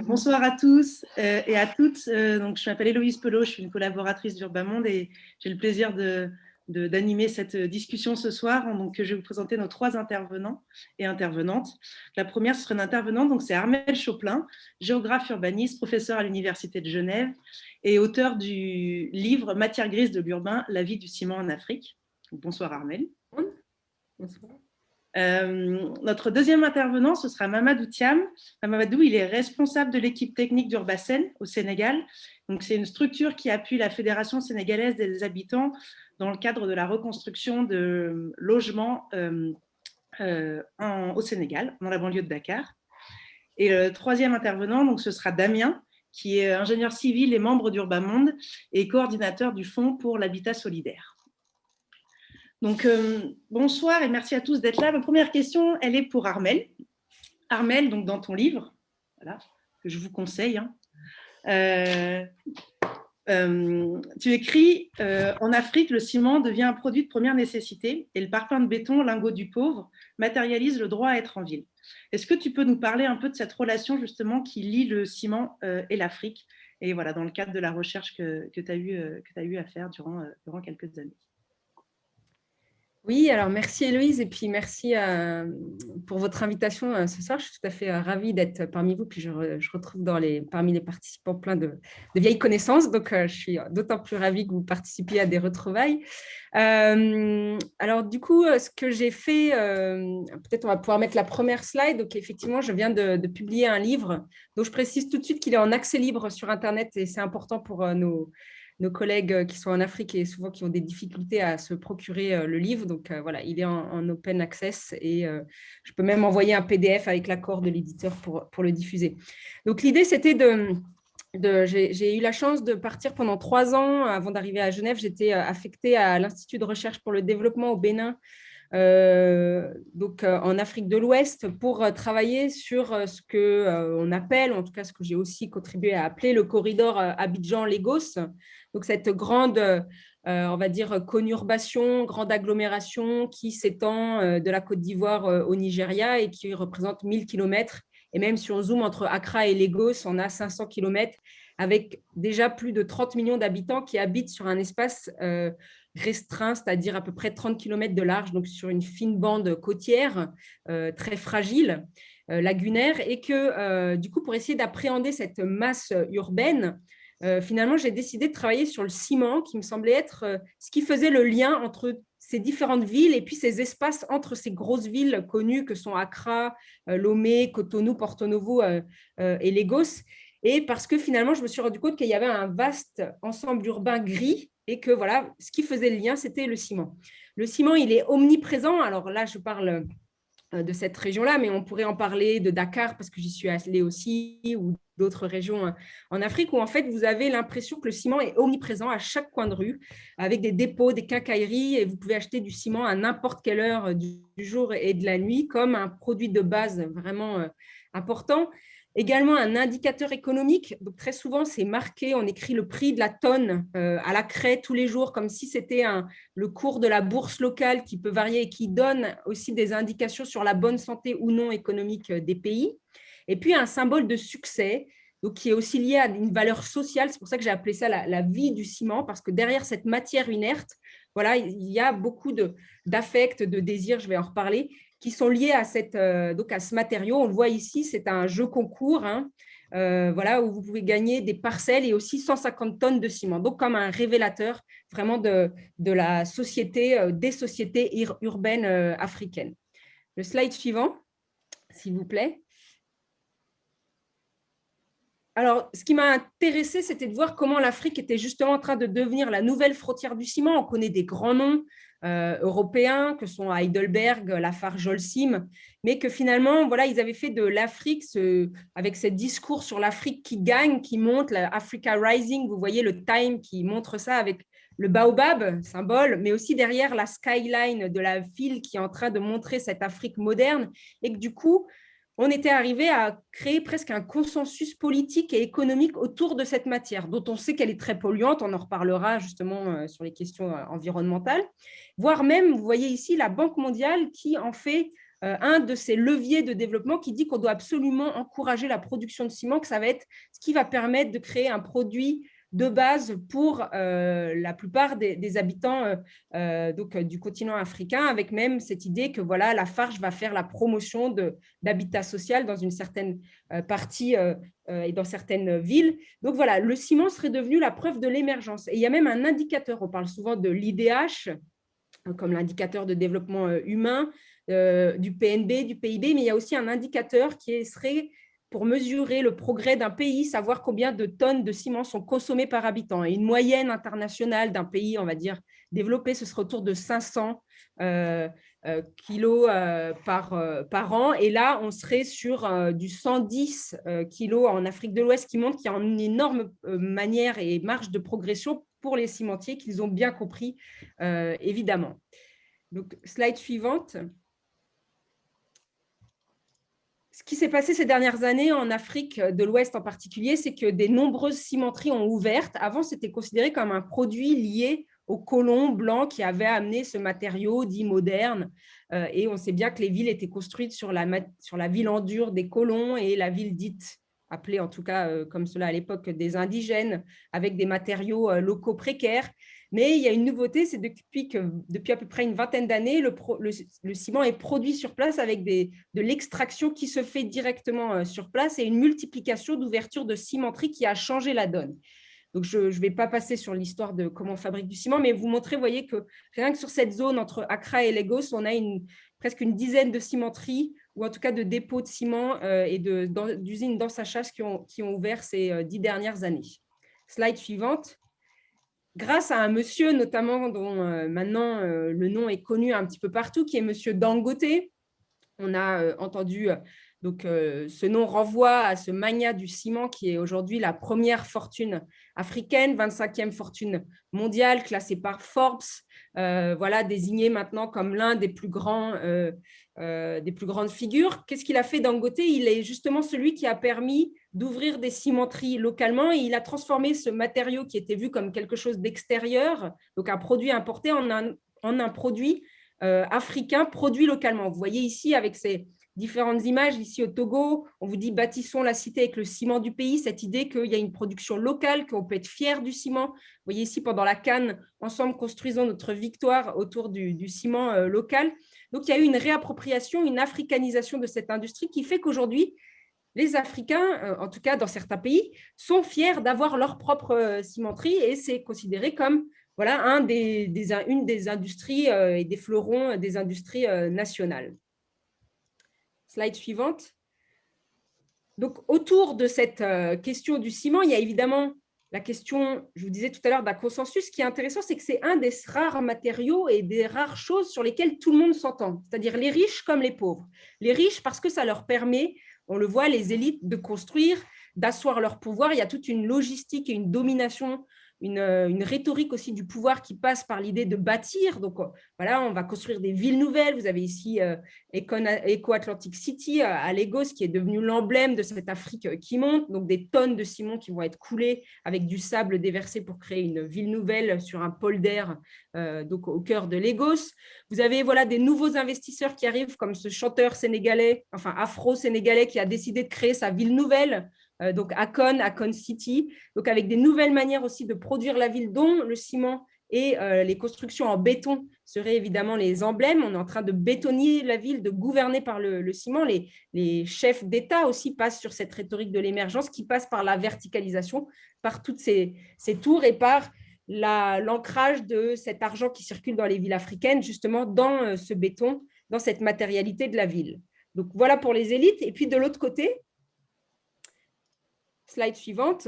Bonsoir à tous et à toutes. Donc, je m'appelle Héloïse Pelot, je suis une collaboratrice d'Urbamonde et j'ai le plaisir d'animer cette discussion ce soir. Donc, je vais vous présenter nos trois intervenants et intervenantes. La première, ce sera une intervenante, donc c'est Armelle Choplin, géographe urbaniste, professeur à l'Université de Genève et auteur du livre Matière grise de l'urbain, la vie du ciment en Afrique. Donc, bonsoir Armelle. Bonsoir. Notre deuxième intervenant, ce sera Mamadou Thiam. Mamadou, il est responsable de l'équipe technique d'Urbasen au Sénégal. Donc, c'est une structure qui appuie la Fédération sénégalaise des habitants dans le cadre de la reconstruction de logements au Sénégal, dans la banlieue de Dakar. Et le troisième intervenant, donc, ce sera Damien, qui est ingénieur civil et membre d'Urbamonde et coordinateur du Fonds pour l'habitat solidaire. Donc, bonsoir et merci à tous d'être là. Ma première question, elle est pour Armelle. Armelle, donc dans ton livre, voilà, que je vous conseille, tu écris en Afrique, le ciment devient un produit de première nécessité et le parpaing de béton, lingot du pauvre, matérialise le droit à être en ville. Est-ce que tu peux nous parler un peu de cette relation justement qui lie le ciment et l'Afrique, et voilà, dans le cadre de la recherche que tu as eu à faire durant quelques années? Oui, alors merci Héloïse et puis merci pour votre invitation ce soir. Je suis tout à fait ravie d'être parmi vous. Puis je retrouve parmi les participants plein de vieilles connaissances. Donc, je suis d'autant plus ravie que vous participiez à des retrouvailles. Alors, du coup, ce que j'ai fait, peut-être on va pouvoir mettre la première slide. Donc, effectivement, je viens de publier un livre dont je précise tout de suite qu'il est en accès libre sur Internet et c'est important pour nos collègues qui sont en Afrique et souvent qui ont des difficultés à se procurer le livre. Donc, voilà, il est en open access et je peux même envoyer un PDF avec l'accord de l'éditeur pour le diffuser. Donc, l'idée, c'était j'ai eu la chance de partir pendant 3 ans avant d'arriver à Genève. J'étais affectée à l'Institut de recherche pour le développement au Bénin, en Afrique de l'Ouest, pour travailler sur ce qu'on appelle, en tout cas ce que j'ai aussi contribué à appeler le corridor Abidjan-Lagos. Donc cette grande, on va dire, conurbation, grande agglomération qui s'étend de la Côte d'Ivoire au Nigeria et qui représente 1000 kilomètres. Et même si on zoome entre Accra et Lagos, on a 500 kilomètres avec déjà plus de 30 millions d'habitants qui habitent sur un espace restreint, c'est-à-dire à peu près 30 kilomètres de large, donc sur une fine bande côtière très fragile, lagunaire, et que du coup, pour essayer d'appréhender cette masse urbaine, finalement, j'ai décidé de travailler sur le ciment, qui me semblait être ce qui faisait le lien entre ces différentes villes et puis ces espaces entre ces grosses villes connues que sont Accra, Lomé, Cotonou, Porto Novo et Lagos. Et parce que finalement, je me suis rendu compte qu'il y avait un vaste ensemble urbain gris et que voilà, ce qui faisait le lien, c'était le ciment. Le ciment, il est omniprésent. Alors là, je parle de cette région-là, mais on pourrait en parler de Dakar parce que j'y suis allée aussi, ou d'autres régions en Afrique où en fait vous avez l'impression que le ciment est omniprésent à chaque coin de rue, avec des dépôts, des quincailleries, et vous pouvez acheter du ciment à n'importe quelle heure du jour et de la nuit comme un produit de base vraiment important. Également un indicateur économique, donc très souvent c'est marqué, on écrit le prix de la tonne à la craie tous les jours comme si c'était le cours de la bourse locale qui peut varier et qui donne aussi des indications sur la bonne santé ou non économique des pays. Et puis un symbole de succès, donc qui est aussi lié à une valeur sociale. C'est pour ça que j'ai appelé ça la vie du ciment, parce que derrière cette matière inerte, voilà, il y a beaucoup d'affects, de désirs, je vais en reparler, qui sont liés à ce matériau. On le voit ici, c'est un jeu concours, voilà, où vous pouvez gagner des parcelles et aussi 150 tonnes de ciment. Donc, comme un révélateur vraiment de la société, des sociétés urbaines africaines. Le slide suivant, s'il vous plaît. Alors, ce qui m'a intéressée, c'était de voir comment l'Afrique était justement en train de devenir la nouvelle frontière du ciment. On connaît des grands noms européens que sont Heidelberg, Lafarge-Holcim, mais que finalement, voilà, ils avaient fait de l'Afrique, avec ce discours sur l'Afrique qui gagne, qui monte, la Africa Rising, vous voyez le Time qui montre ça avec le baobab, symbole, mais aussi derrière la skyline de la ville qui est en train de montrer cette Afrique moderne, et que du coup, on était arrivé à créer presque un consensus politique et économique autour de cette matière, dont on sait qu'elle est très polluante, on en reparlera justement sur les questions environnementales, voire même, vous voyez ici, la Banque mondiale qui en fait un de ces leviers de développement qui dit qu'on doit absolument encourager la production de ciment, que ça va être ce qui va permettre de créer un produit de base pour la plupart des habitants du continent africain, avec même cette idée que voilà, la Lafarge va faire la promotion d'habitat social dans une certaine partie et dans certaines villes. Donc voilà, le ciment serait devenu la preuve de l'émergence. Et il y a même un indicateur, on parle souvent de l'IDH, comme l'indicateur de développement humain, du PNB, du PIB, mais il y a aussi un indicateur qui serait pour mesurer le progrès d'un pays, savoir combien de tonnes de ciment sont consommées par habitant. Et une moyenne internationale d'un pays, on va dire, développé, ce serait autour de 500 kilos par an. Et là, on serait sur du 110 kilos en Afrique de l'Ouest, qui montre qu'il y a une énorme manière et marge de progression pour les cimentiers qu'ils ont bien compris, évidemment. Donc, slide suivante. Ce qui s'est passé ces dernières années en Afrique de l'Ouest en particulier, c'est que des nombreuses cimenteries ont ouvert. Avant, c'était considéré comme un produit lié aux colons blancs qui avaient amené ce matériau dit moderne. Et on sait bien que les villes étaient construites sur la ville en dur des colons et la ville dite, appelée en tout cas comme cela à l'époque, des indigènes, avec des matériaux locaux précaires. Mais il y a une nouveauté, c'est depuis à peu près une vingtaine d'années, le ciment est produit sur place avec de l'extraction qui se fait directement sur place et une multiplication d'ouvertures de cimenteries qui a changé la donne. Donc, je ne vais pas passer sur l'histoire de comment on fabrique du ciment, mais vous montrer, vous voyez que rien que sur cette zone entre Accra et Lagos, on a presque une dizaine de cimenteries ou en tout cas de dépôts de ciment et d'usines d'ensachage qui ont ouvert ces 10 dernières années. Slide suivante. Grâce à un monsieur notamment dont maintenant le nom est connu un petit peu partout, qui est monsieur Dangote. On a entendu, ce nom renvoie à ce magnat du ciment qui est aujourd'hui la première fortune africaine, 25e fortune mondiale, classée par Forbes, désigné maintenant comme l'un des plus grandes figures. Qu'est-ce qu'il a fait Dangote? Il est justement celui qui a permis d'ouvrir des cimenteries localement et il a transformé ce matériau qui était vu comme quelque chose d'extérieur, donc un produit importé, en un produit africain produit localement. Vous voyez ici avec ces différentes images, ici au Togo, on vous dit bâtissons la cité avec le ciment du pays, cette idée qu'il y a une production locale, qu'on peut être fier du ciment. Vous voyez ici pendant la Cannes, ensemble construisons notre victoire autour du ciment local. Donc il y a eu une réappropriation, une africanisation de cette industrie qui fait qu'aujourd'hui, les Africains, en tout cas dans certains pays, sont fiers d'avoir leur propre cimenterie et c'est considéré comme une des industries et des fleurons des industries nationales. Slide suivante. Donc, autour de cette question du ciment, il y a évidemment la question, je vous disais tout à l'heure, d'un consensus. Ce qui est intéressant, c'est que c'est un des rares matériaux et des rares choses sur lesquelles tout le monde s'entend, c'est-à-dire les riches comme les pauvres. Les riches parce que ça leur permet, on le voit, les élites de construire, d'asseoir leur pouvoir. Il y a toute une logistique et une domination, une rhétorique aussi du pouvoir qui passe par l'idée de bâtir. Donc, voilà, on va construire des villes nouvelles. Vous avez ici Eco Atlantic City à Lagos, qui est devenu l'emblème de cette Afrique qui monte. Donc, des tonnes de ciment qui vont être coulées avec du sable déversé pour créer une ville nouvelle sur un polder au cœur de Lagos. Vous avez des nouveaux investisseurs qui arrivent, comme ce chanteur sénégalais, enfin afro-sénégalais, qui a décidé de créer sa ville nouvelle, donc Akon City, donc avec des nouvelles manières aussi de produire la ville, dont le ciment et les constructions en béton seraient évidemment les emblèmes. On est en train de bétonner la ville, de gouverner par le ciment. Les chefs d'État aussi passent sur cette rhétorique de l'émergence qui passe par la verticalisation, par toutes ces tours et par l'ancrage de cet argent qui circule dans les villes africaines, justement dans ce béton, dans cette matérialité de la ville. Donc voilà pour les élites. Et puis de l'autre côté, slide suivante,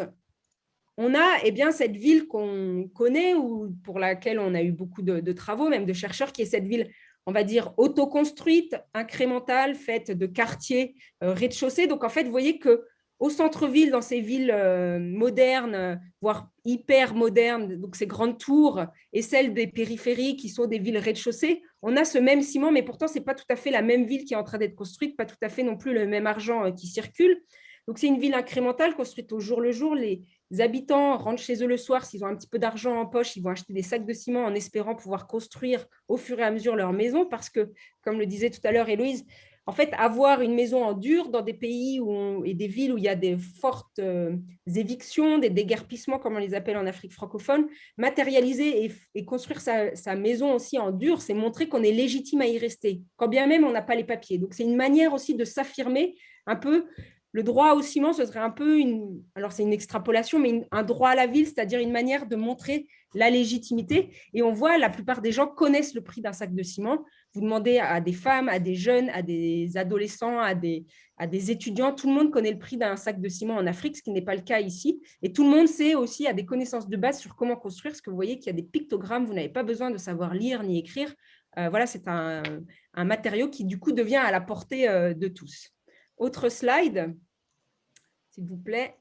on a cette ville qu'on connaît ou pour laquelle on a eu beaucoup de travaux, même de chercheurs, qui est cette ville, on va dire, autoconstruite, incrémentale, faite de quartiers rez-de-chaussée. Donc en fait, vous voyez qu'au centre-ville, dans ces villes modernes, voire hyper modernes, donc ces grandes tours, et celles des périphéries qui sont des villes rez-de-chaussée, on a ce même ciment, mais pourtant, ce n'est pas tout à fait la même ville qui est en train d'être construite, pas tout à fait non plus le même argent qui circule. Donc, c'est une ville incrémentale construite au jour le jour. Les habitants rentrent chez eux le soir. S'ils ont un petit peu d'argent en poche, ils vont acheter des sacs de ciment en espérant pouvoir construire au fur et à mesure leur maison parce que, comme le disait tout à l'heure Héloïse, en fait, avoir une maison en dur dans des pays et des villes où il y a des fortes évictions, des déguerpissements, comme on les appelle en Afrique francophone, matérialiser et construire sa maison aussi en dur, c'est montrer qu'on est légitime à y rester, quand bien même on n'a pas les papiers. Donc, c'est une manière aussi de s'affirmer un peu. Le droit au ciment, ce serait un peu alors c'est une extrapolation, mais un droit à la ville, c'est-à-dire une manière de montrer la légitimité. Et on voit, la plupart des gens connaissent le prix d'un sac de ciment. Vous demandez à des femmes, à des jeunes, à des adolescents, à des étudiants, tout le monde connaît le prix d'un sac de ciment en Afrique, ce qui n'est pas le cas ici. Et tout le monde sait aussi, a des connaissances de base sur comment construire, parce que vous voyez qu'il y a des pictogrammes, vous n'avez pas besoin de savoir lire ni écrire. Voilà, c'est un matériau qui, du coup, devient à la portée de tous. Autre slide, s'il vous plaît.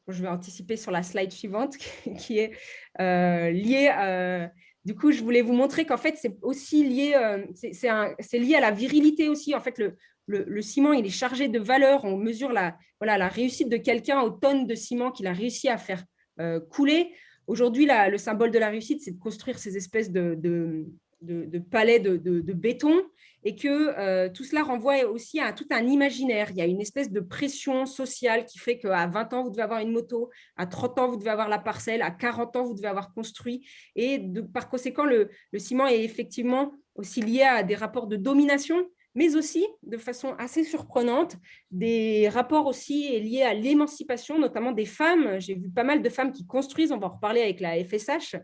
Je vais anticiper sur la slide suivante qui est liée. Du coup, je voulais vous montrer qu'en fait, c'est aussi lié, c'est lié à la virilité aussi. En fait, le ciment, il est chargé de valeur. On mesure la réussite de quelqu'un aux tonnes de ciment qu'il a réussi à faire couler. Aujourd'hui, le symbole de la réussite, c'est de construire ces espèces de palais de béton et que tout cela renvoie aussi à tout un imaginaire. Il y a une espèce de pression sociale qui fait qu'à 20 ans, vous devez avoir une moto, à 30 ans, vous devez avoir la parcelle, à 40 ans, vous devez avoir construit. Et par conséquent, le ciment est effectivement aussi lié à des rapports de domination, mais aussi, de façon assez surprenante, des rapports aussi liés à l'émancipation, notamment des femmes. J'ai vu pas mal de femmes qui construisent, on va en reparler avec la FSH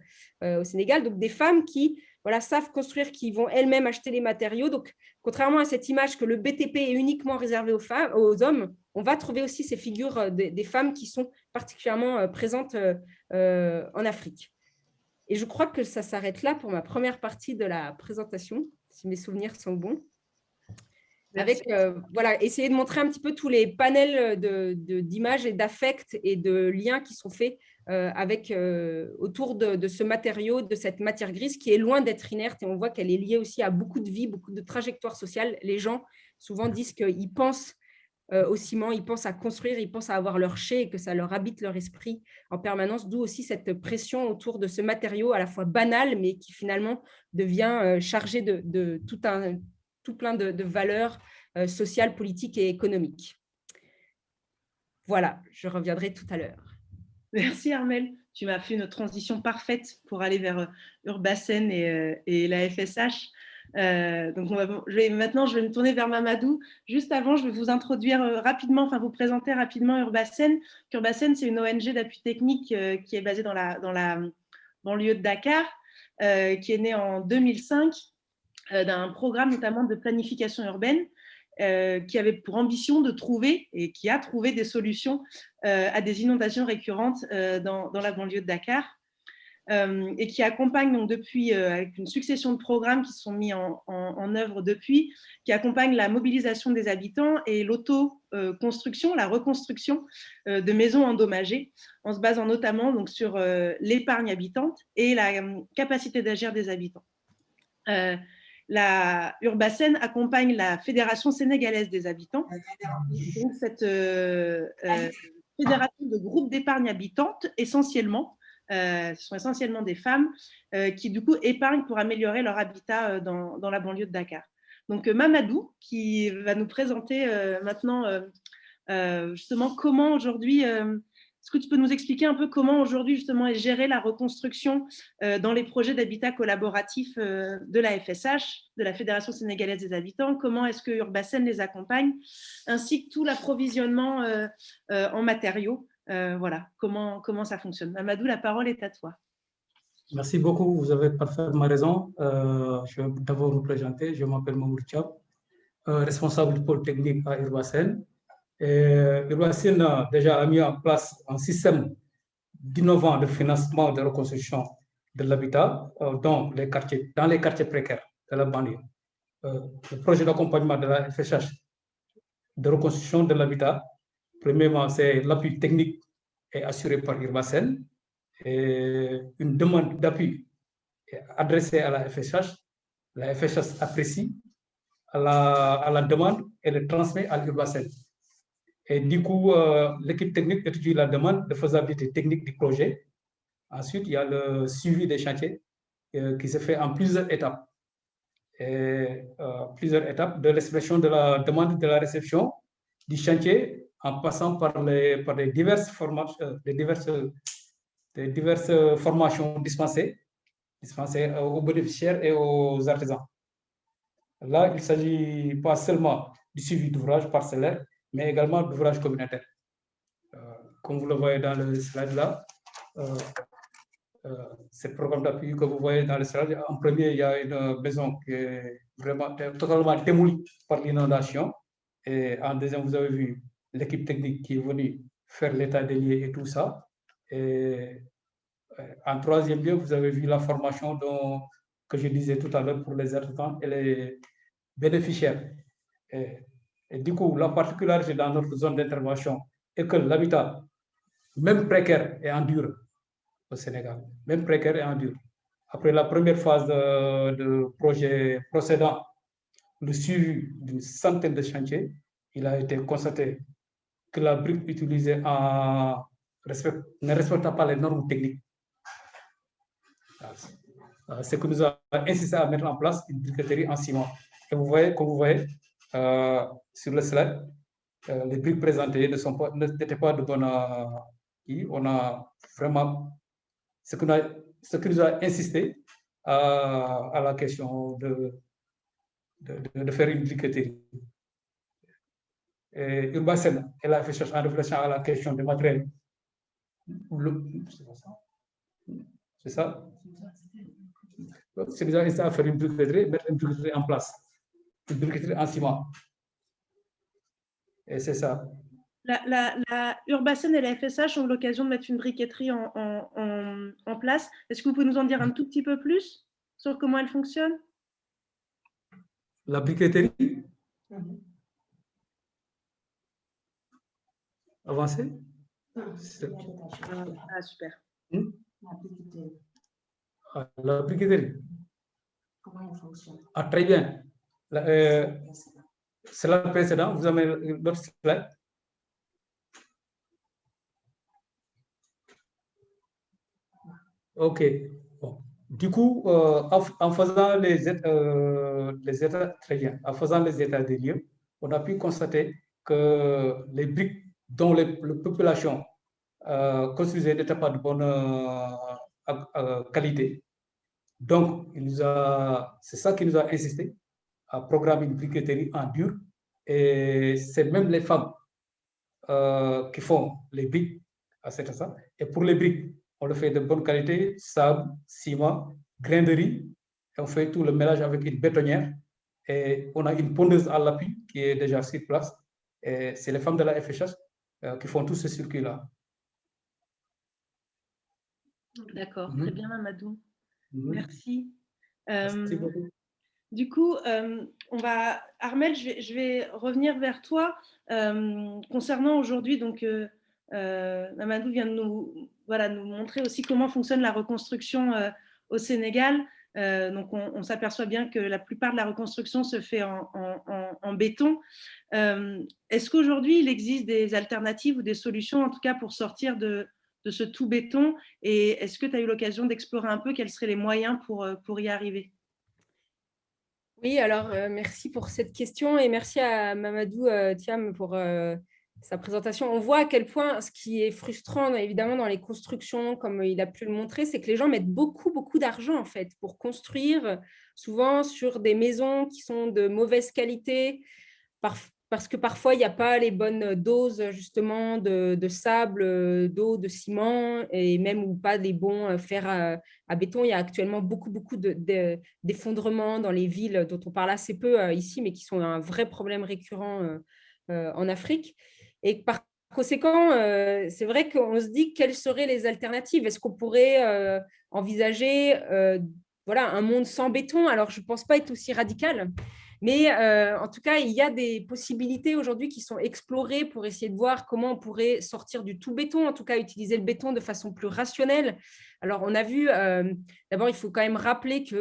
au Sénégal, donc des femmes qui savent construire, qui vont elles-mêmes acheter les matériaux. Donc, contrairement à cette image que le BTP est uniquement réservé aux hommes, on va trouver aussi ces figures des femmes qui sont particulièrement présentes en Afrique. Et je crois que ça s'arrête là pour ma première partie de la présentation, si mes souvenirs sont bons. Avec essayer de montrer un petit peu tous les panels d'images et d'affects et de liens qui sont faits autour de ce matériau, de cette matière grise qui est loin d'être inerte, et on voit qu'elle est liée aussi à beaucoup de vie, beaucoup de trajectoires sociales. Les gens souvent disent qu'ils pensent au ciment, ils pensent à construire, ils pensent à avoir leur chai et que ça leur habite leur esprit en permanence, d'où aussi cette pression autour de ce matériau à la fois banal, mais qui finalement devient chargé de tout plein de valeurs sociales, politiques et économiques. Voilà, je reviendrai tout à l'heure. Merci Armelle, tu m'as fait une transition parfaite pour aller vers Urbasen et la FSH. Donc maintenant, je vais me tourner vers Mamadou. Juste avant, je vais vous introduire rapidement, enfin vous présenter rapidement Urbasen. Urbasen, c'est une ONG d'appui technique qui est basée dans la banlieue de Dakar, qui est née en 2005 d'un programme notamment de planification urbaine qui avait pour ambition de trouver et qui a trouvé des solutions à des inondations récurrentes dans la banlieue de Dakar. Et qui accompagne donc depuis, avec une succession de programmes qui se sont mis en œuvre depuis, qui accompagnent la mobilisation des habitants et l'auto-construction, la reconstruction de maisons endommagées, en se basant notamment donc, sur l'épargne habitante et la capacité d'agir des habitants. La Urbasen accompagne la Fédération sénégalaise des habitants, donc cette fédération de groupes d'épargne habitante essentiellement. Ce sont essentiellement des femmes qui du coup épargnent pour améliorer leur habitat dans la banlieue de Dakar. Donc Mamadou qui va nous présenter maintenant justement comment aujourd'hui, est-ce que tu peux nous expliquer un peu comment aujourd'hui justement est gérée la reconstruction dans les projets d'habitat collaboratif de la FSH, de la Fédération sénégalaise des habitants, comment est-ce que Urbasen les accompagne, ainsi que tout l'approvisionnement en matériaux. Voilà, comment ça fonctionne. Mamadou, la parole est à toi. Merci beaucoup, vous avez parfaitement raison. Je vais d'abord vous présenter. Je m'appelle Mamour Thiab, responsable du pôle technique à Urbasen. Urbasen a déjà mis en place un système innovant de financement de reconstruction de l'habitat dans les quartiers précaires de la banlieue. Le projet d'accompagnement de la FSH de reconstruction de l'habitat, premièrement, c'est l'appui technique est assuré par Urbasen et une demande d'appui est adressé à la FHS apprécie à la demande et le transmet à l'Urbasen. Et du coup, l'équipe technique étudie la demande de faisabilité technique du projet. Ensuite, il y a le suivi des chantiers qui se fait en plusieurs étapes. Plusieurs étapes de l'expression de la demande de la réception du chantier en passant par les diverses formations dispensées aux bénéficiaires et aux artisans. Là, il ne s'agit pas seulement du suivi d'ouvrages parcellaires, mais également d'ouvrages communautaires. Comme vous le voyez dans le slide là, ce programme d'appui que vous voyez dans le slide, en premier, il y a une maison qui est vraiment totalement démolie par l'inondation. Et en deuxième, vous avez vu l'équipe technique qui est venue faire l'état des lieux et tout ça. Et en troisième lieu, vous avez vu la formation que je disais tout à l'heure pour les artisans et les bénéficiaires. Et du coup, la particularité dans notre zone d'intervention est que l'habitat, même précaire, est en dur au Sénégal, même précaire et en dur. Après la première phase de projet procédant, le suivi d'une centaine de chantiers, il a été constaté que la brique utilisée ne respecte pas les normes techniques. Ce que nous a insisté à mettre en place une briqueterie en ciment. Et vous voyez, comme vous voyez sur le slide, les briques présentées n'étaient pas de bonne on a vraiment ce qui nous a insisté à la question de faire une briqueterie. Urbasen, elle a fait chercher en réfléchissant à la question des matériels. C'est ça? C'est déjà insisté à faire une briqueterie, mettre une briqueterie en place. Une briqueterie en ciment. Et c'est ça. La Urbasen et la FSH ont l'occasion de mettre une briqueterie en place. Est-ce que vous pouvez nous en dire un tout petit peu plus sur comment elle fonctionne? La briqueterie avancée? Ah, super. La briqueterie. Comment elle fonctionne? Ah, très bien. C'est la précédente. Vous avez l'autre slide. OK. Bon. Du coup, en faisant les états, très bien, en faisant les états des lieux, on a pu constater que les briques dont les populations construisaient n'étaient pas de bonne qualité. Donc, c'est ça qui nous a insisté à programmer une briqueterie en dur. Et c'est même les femmes qui font les briques à cet instant. Et pour les briques, on le fait de bonne qualité, sable, ciment, grain de riz. Et on fait tout le mélange avec une bétonnière. Et on a une pondeuse à l'appui qui est déjà sur place. Et c'est les femmes de la FHS qui font tout ce circuit-là. D'accord, très bien, Mamadou. Merci. Merci beaucoup. Du coup, Armelle, je vais revenir vers toi concernant aujourd'hui. Donc, Mamadou vient de nous montrer aussi comment fonctionne la reconstruction au Sénégal. Donc, on s'aperçoit bien que la plupart de la reconstruction se fait en béton. Est-ce qu'aujourd'hui, il existe des alternatives ou des solutions, en tout cas, pour sortir de ce tout béton? Et est-ce que tu as eu l'occasion d'explorer un peu quels seraient les moyens pour y arriver? Oui, alors merci pour cette question et merci à Mamadou Thiam pour sa présentation. On voit à quel point ce qui est frustrant, évidemment, dans les constructions, comme il a pu le montrer, c'est que les gens mettent beaucoup, beaucoup d'argent, en fait, pour construire, souvent sur des maisons qui sont de mauvaise qualité, parce que parfois, il n'y a pas les bonnes doses, justement, de sable, d'eau, de ciment, et même ou pas les bons fers à béton. Il y a actuellement beaucoup d'effondrements dans les villes dont on parle assez peu ici, mais qui sont un vrai problème récurrent en Afrique. Et par conséquent, c'est vrai qu'on se dit quelles seraient les alternatives. Est-ce qu'on pourrait envisager un monde sans béton? Alors, je ne pense pas être aussi radical, Mais en tout cas, il y a des possibilités aujourd'hui qui sont explorées pour essayer de voir comment on pourrait sortir du tout béton, en tout cas utiliser le béton de façon plus rationnelle. Alors, on a vu, d'abord, il faut quand même rappeler que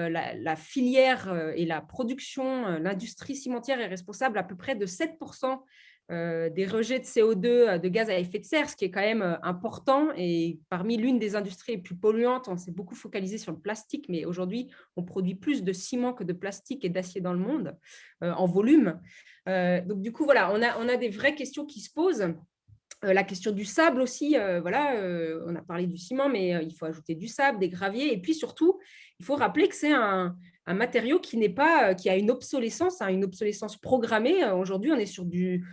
la filière et la production, l'industrie cimentière est responsable à peu près de 7% des rejets de CO2, de gaz à effet de serre, ce qui est quand même important. Et parmi l'une des industries les plus polluantes, on s'est beaucoup focalisé sur le plastique, mais aujourd'hui, on produit plus de ciment que de plastique et d'acier dans le monde en volume. Donc, du coup, voilà, on a des vraies questions qui se posent. La question du sable aussi, on a parlé du ciment, mais il faut ajouter du sable, des graviers. Et puis surtout, il faut rappeler que c'est un matériau qui a une obsolescence programmée. Aujourd'hui, on est sur du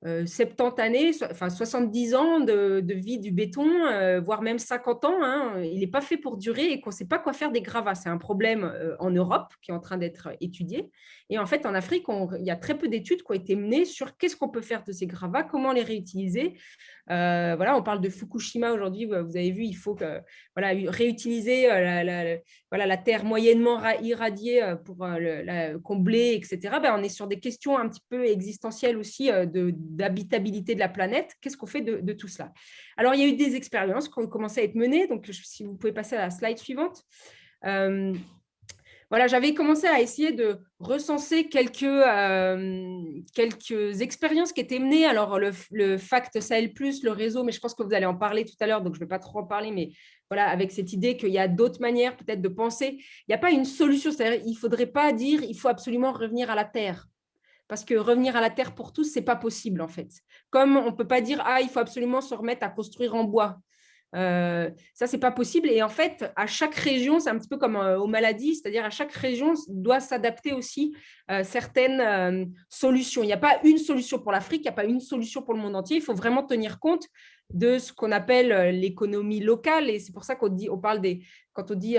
70 années, enfin 70 ans de vie du béton, voire même 50 ans. Hein. Il n'est pas fait pour durer et qu'on ne sait pas quoi faire des gravats. C'est un problème en Europe qui est en train d'être étudié. Et en fait, en Afrique, il y a très peu d'études qui ont été menées sur qu'est-ce qu'on peut faire de ces gravats, comment les réutiliser. On parle de Fukushima aujourd'hui. Vous avez vu, il faut réutiliser la terre moyennement irradiée pour combler, etc. On est sur des questions un petit peu existentielles aussi d'habitabilité de la planète. Qu'est-ce qu'on fait de tout cela? Alors, il y a eu des expériences qui ont commencé à être menées. Donc, si vous pouvez passer à la slide suivante. J'avais commencé à essayer de recenser quelques expériences qui étaient menées. Alors, le Fact Sahel Plus, le réseau, mais je pense que vous allez en parler tout à l'heure, donc je ne vais pas trop en parler, mais voilà, avec cette idée qu'il y a d'autres manières peut-être de penser. Il n'y a pas une solution, c'est-à-dire il ne faudrait pas dire il faut absolument revenir à la Terre. Parce que revenir à la Terre pour tous, ce n'est pas possible en fait. Comme on ne peut pas dire il faut absolument se remettre à construire en bois. Ça, c'est pas possible. Et en fait, à chaque région, c'est un petit peu comme aux maladies, c'est-à-dire à chaque région doit s'adapter aussi certaines solutions. Il n'y a pas une solution pour l'Afrique, il n'y a pas une solution pour le monde entier. Il faut vraiment tenir compte de ce qu'on appelle l'économie locale. Et c'est pour ça quand on dit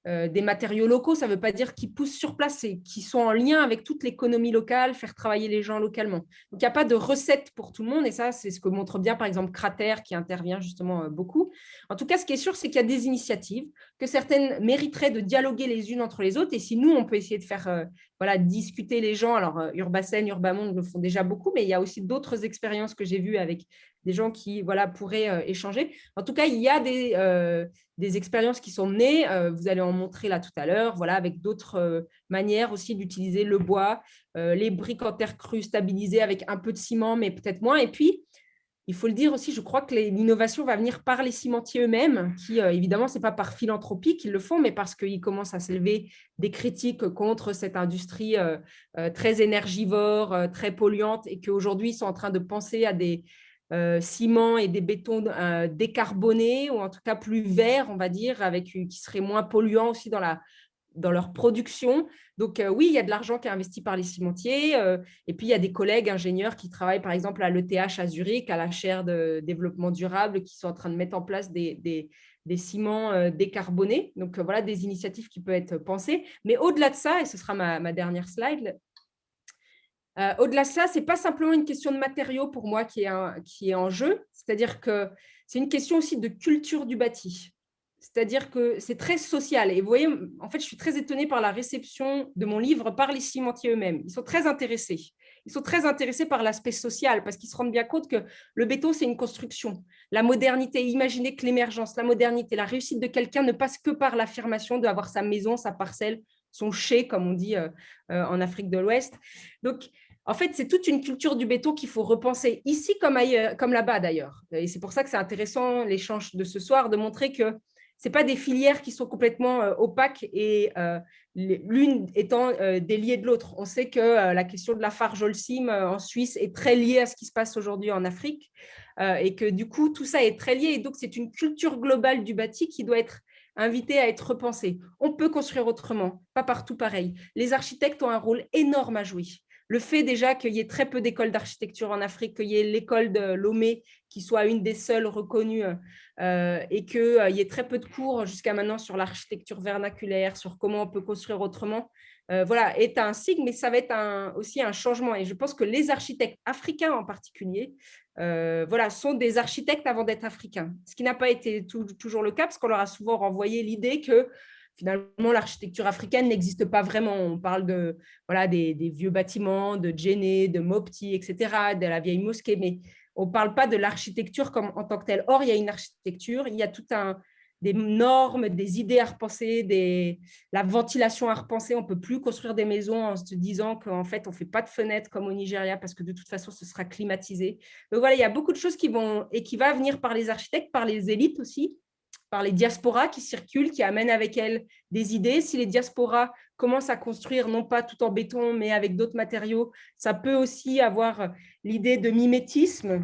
des matériaux locaux, ça ne veut pas dire qu'ils poussent sur place, c'est qu'ils sont en lien avec toute l'économie locale, faire travailler les gens localement. Donc, il n'y a pas de recette pour tout le monde. Et ça, c'est ce que montre bien, par exemple, Cratère, qui intervient justement beaucoup. En tout cas, ce qui est sûr, c'est qu'il y a des initiatives, que certaines mériteraient de dialoguer les unes entre les autres. Et si nous, on peut essayer de faire discuter les gens, alors Urbasen, Urbamonde le font déjà beaucoup, mais il y a aussi d'autres expériences que j'ai vues avec des gens qui pourraient échanger. En tout cas, il y a des expériences qui sont menées, vous allez en montrer là tout à l'heure, avec d'autres manières aussi d'utiliser le bois, les briques en terre crue stabilisées avec un peu de ciment, mais peut-être moins. Et puis, il faut le dire aussi, je crois que l'innovation va venir par les cimentiers eux-mêmes, qui évidemment, ce n'est pas par philanthropie qu'ils le font, mais parce qu'ils commencent à s'élever des critiques contre cette industrie très énergivore, très polluante, et qu'aujourd'hui, ils sont en train de penser à des ciments et des bétons décarbonés, ou en tout cas plus verts, on va dire, qui seraient moins polluants aussi dans leur production. Donc, oui, il y a de l'argent qui est investi par les cimentiers. Et puis, il y a des collègues ingénieurs qui travaillent, par exemple, à l'ETH à Zurich, à la chaire de développement durable, qui sont en train de mettre en place des ciments décarbonés. Donc, voilà des initiatives qui peuvent être pensées. Mais au-delà de ça, et ce sera ma dernière slide, au-delà de ça, ce n'est pas simplement une question de matériaux pour moi qui est en jeu. C'est-à-dire que c'est une question aussi de culture du bâti. C'est-à-dire que c'est très social. Et vous voyez, en fait, je suis très étonnée par la réception de mon livre par les cimentiers eux-mêmes. Ils sont très intéressés. Ils sont très intéressés par l'aspect social parce qu'ils se rendent bien compte que le béton, c'est une construction. La modernité, imaginez que l'émergence, la modernité, la réussite de quelqu'un ne passe que par l'affirmation d'avoir sa maison, sa parcelle, son chai, comme on dit en Afrique de l'Ouest. Donc, en fait, c'est toute une culture du béton qu'il faut repenser ici comme ailleurs, comme là-bas d'ailleurs. Et c'est pour ça que c'est intéressant, l'échange de ce soir, de montrer que ce n'est pas des filières qui sont complètement opaques et l'une étant déliée de l'autre. On sait que la question de la Farge-Holcim en Suisse est très liée à ce qui se passe aujourd'hui en Afrique et que du coup, tout ça est très lié. Et donc, c'est une culture globale du bâti qui doit être invitée à être repensée. On peut construire autrement, pas partout pareil. Les architectes ont un rôle énorme à jouer. Le fait déjà qu'il y ait très peu d'écoles d'architecture en Afrique, qu'il y ait l'école de Lomé qui soit une des seules reconnues et qu'il y ait très peu de cours jusqu'à maintenant sur l'architecture vernaculaire, sur comment on peut construire autrement, est un signe, mais ça va être aussi un changement. Et je pense que les architectes africains en particulier sont des architectes avant d'être africains, ce qui n'a pas été toujours le cas parce qu'on leur a souvent renvoyé l'idée que finalement, l'architecture africaine n'existe pas vraiment. On parle de, voilà, des vieux bâtiments, de Djenné, de Mopti, etc., de la vieille mosquée, mais on ne parle pas de l'architecture comme en tant que telle. Or, il y a une architecture, il y a des normes, des idées à repenser, la ventilation à repenser. On ne peut plus construire des maisons en se disant qu'en fait, on ne fait pas de fenêtres comme au Nigeria parce que de toute façon, ce sera climatisé. Donc voilà, il y a beaucoup de choses qui vont venir par les architectes, par les élites aussi, par les diasporas qui circulent, qui amènent avec elles des idées. Si les diasporas commencent à construire, non pas tout en béton, mais avec d'autres matériaux, ça peut aussi avoir l'idée de mimétisme.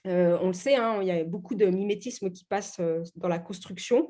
On le sait, hein, il y a beaucoup de mimétisme qui passe dans la construction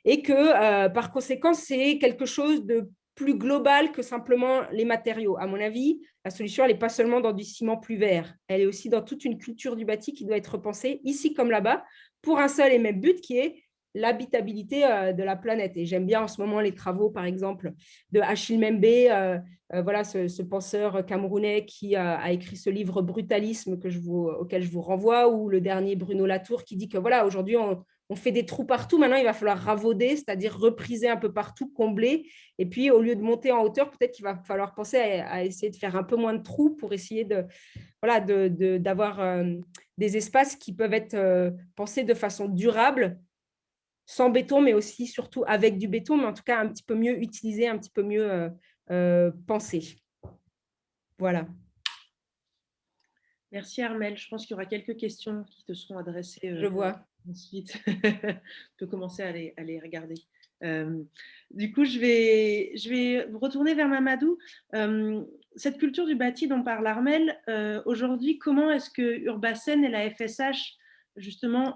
et que, par conséquent, c'est quelque chose de plus global que simplement les matériaux. À mon avis, la solution, elle n'est pas seulement dans du ciment plus vert, elle est aussi dans toute une culture du bâti qui doit être repensée, ici comme là-bas, pour un seul et même but qui est l'habitabilité de la planète. Et j'aime bien en ce moment les travaux, par exemple, de Achille Mbembe, voilà, ce penseur camerounais qui a écrit ce livre Brutalisme auquel je vous renvoie, ou le dernier Bruno Latour qui dit que voilà, aujourd'hui, on fait des trous partout. Maintenant, il va falloir ravauder, c'est-à-dire repriser un peu partout, combler. Et puis, au lieu de monter en hauteur, peut-être qu'il va falloir penser à essayer de faire un peu moins de trous pour essayer d'avoir des espaces qui peuvent être pensés de façon durable, sans béton, mais aussi surtout avec du béton, mais en tout cas un petit peu mieux utilisé, un petit peu mieux pensé. Voilà. Merci Armelle. Je pense qu'il y aura quelques questions qui te seront adressées. Je vois. Ensuite, tu peux commencer à les regarder. Du coup, je vais retourner vers Mamadou. Cette culture du bâti dont parle Armelle, aujourd'hui, comment est-ce que Urbasen et la FSH, justement,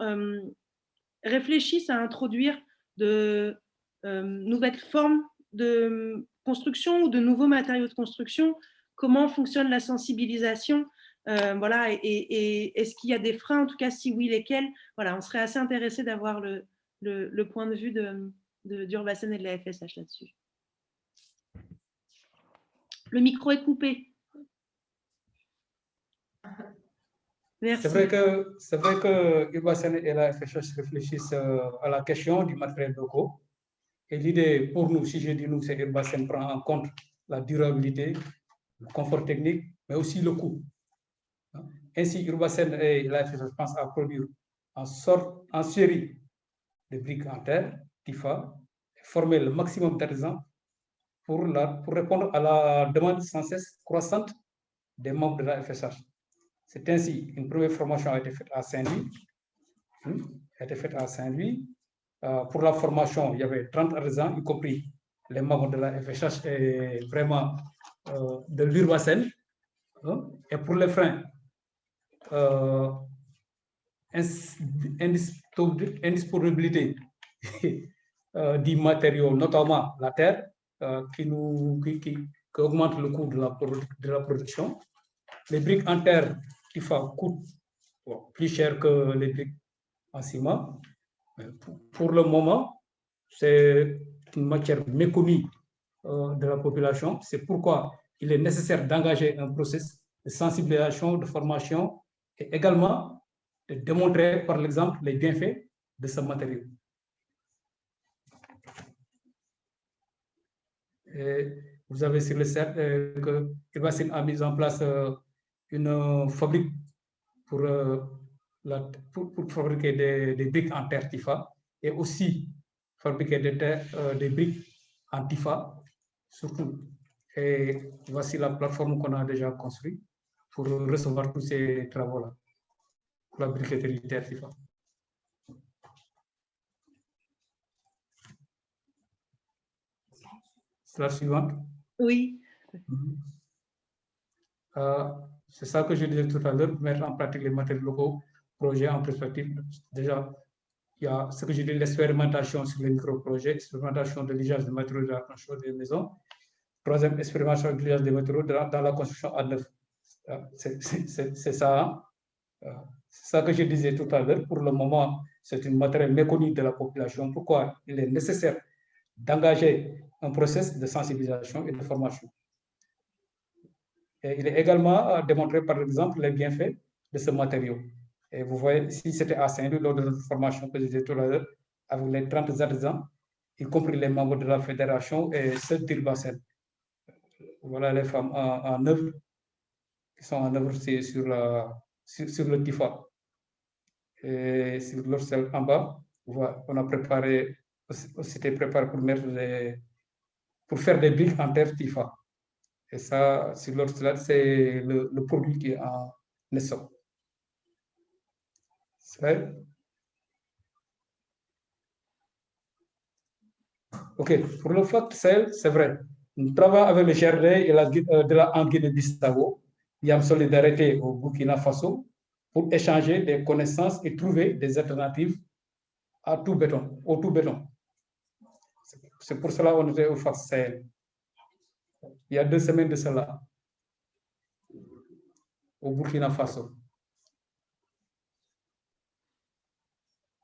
réfléchissent à introduire de nouvelles formes de construction ou de nouveaux matériaux de construction? Comment fonctionne la sensibilisation? Voilà, et est-ce qu'il y a des freins? En tout cas, si oui, lesquels? Voilà, on serait assez intéressé d'avoir le point de vue d'Urbasen et de la FSH là-dessus. Le micro est coupé. Merci. C'est vrai que Urbasen et la FSH réfléchissent à la question du matériel locaux. Et l'idée pour nous, si je dis nous, c'est qu'Urbasen prend en compte la durabilité, le confort technique, mais aussi le coût. Ainsi, Urbasen et la FSH pensent à produire en série de briques en terre, TIFA, et former le maximum d'artisans pour répondre à la demande sans cesse croissante des membres de la FSH. C'est ainsi une première formation a été faite à Saint-Louis. Pour la formation, il y avait 30 artisans, y compris les membres de la FSH et vraiment de l'Urbasen. Et pour les freins, indisponibilité du matériau, notamment la terre, qui augmente le coût de la production. Les briques en terre coûtent plus cher que les briques en ciment. Pour le moment, c'est une matière méconnue de la population. C'est pourquoi il est nécessaire d'engager un processus de sensibilisation, de formation et également de démontrer par l'exemple les bienfaits de ce matériau. Et vous avez sur le site que Urbasen a mis en place une fabrique pour fabriquer des briques en terre TIFA et aussi fabriquer des briques en TIFA surtout. Et voici la plateforme qu'on a déjà construite pour recevoir tous ces travaux-là, pour la briqueterie terre TIFA. Slide suivante. Oui. C'est ça que je disais tout à l'heure, mettre en pratique les matériaux locaux, projets en perspective. Déjà, il y a ce que je dis, l'expérimentation sur les micro-projets, expérimentation de l'usage des matériaux de la construction des maisons. Troisième, expérimentation de l'usage des matériaux dans la construction à neuf. C'est ça. C'est ça que je disais tout à l'heure. Pour le moment, c'est une matériel méconnu de la population. Pourquoi il est nécessaire d'engager un processus de sensibilisation et de formation. Et il est également démontré par exemple les bienfaits de ce matériau. Et vous voyez, si c'était à Saint-Louis, lors de notre formation que je disais tout à l'heure, avec les 30 artisans, y compris les membres de la fédération et ceux d'Irbasen. Voilà les femmes en œuvre, qui sont en œuvre sur le TIFA. Et sur leur selle en bas, on a préparé, c'était préparé pour faire des briques en terre TIFA. Et ça, sur leur slide, c'est le produit qui est en essor. OK, pour le FACT sel, c'est vrai. Nous travaillons avec le GRD et en Guinée-Bissau. Il y a une solidarité au Burkina Faso pour échanger des connaissances et trouver des alternatives à tout béton, au tout béton. C'est pour cela qu'on était au FACT sel. Il y a 2 semaines de cela, au Burkina Faso.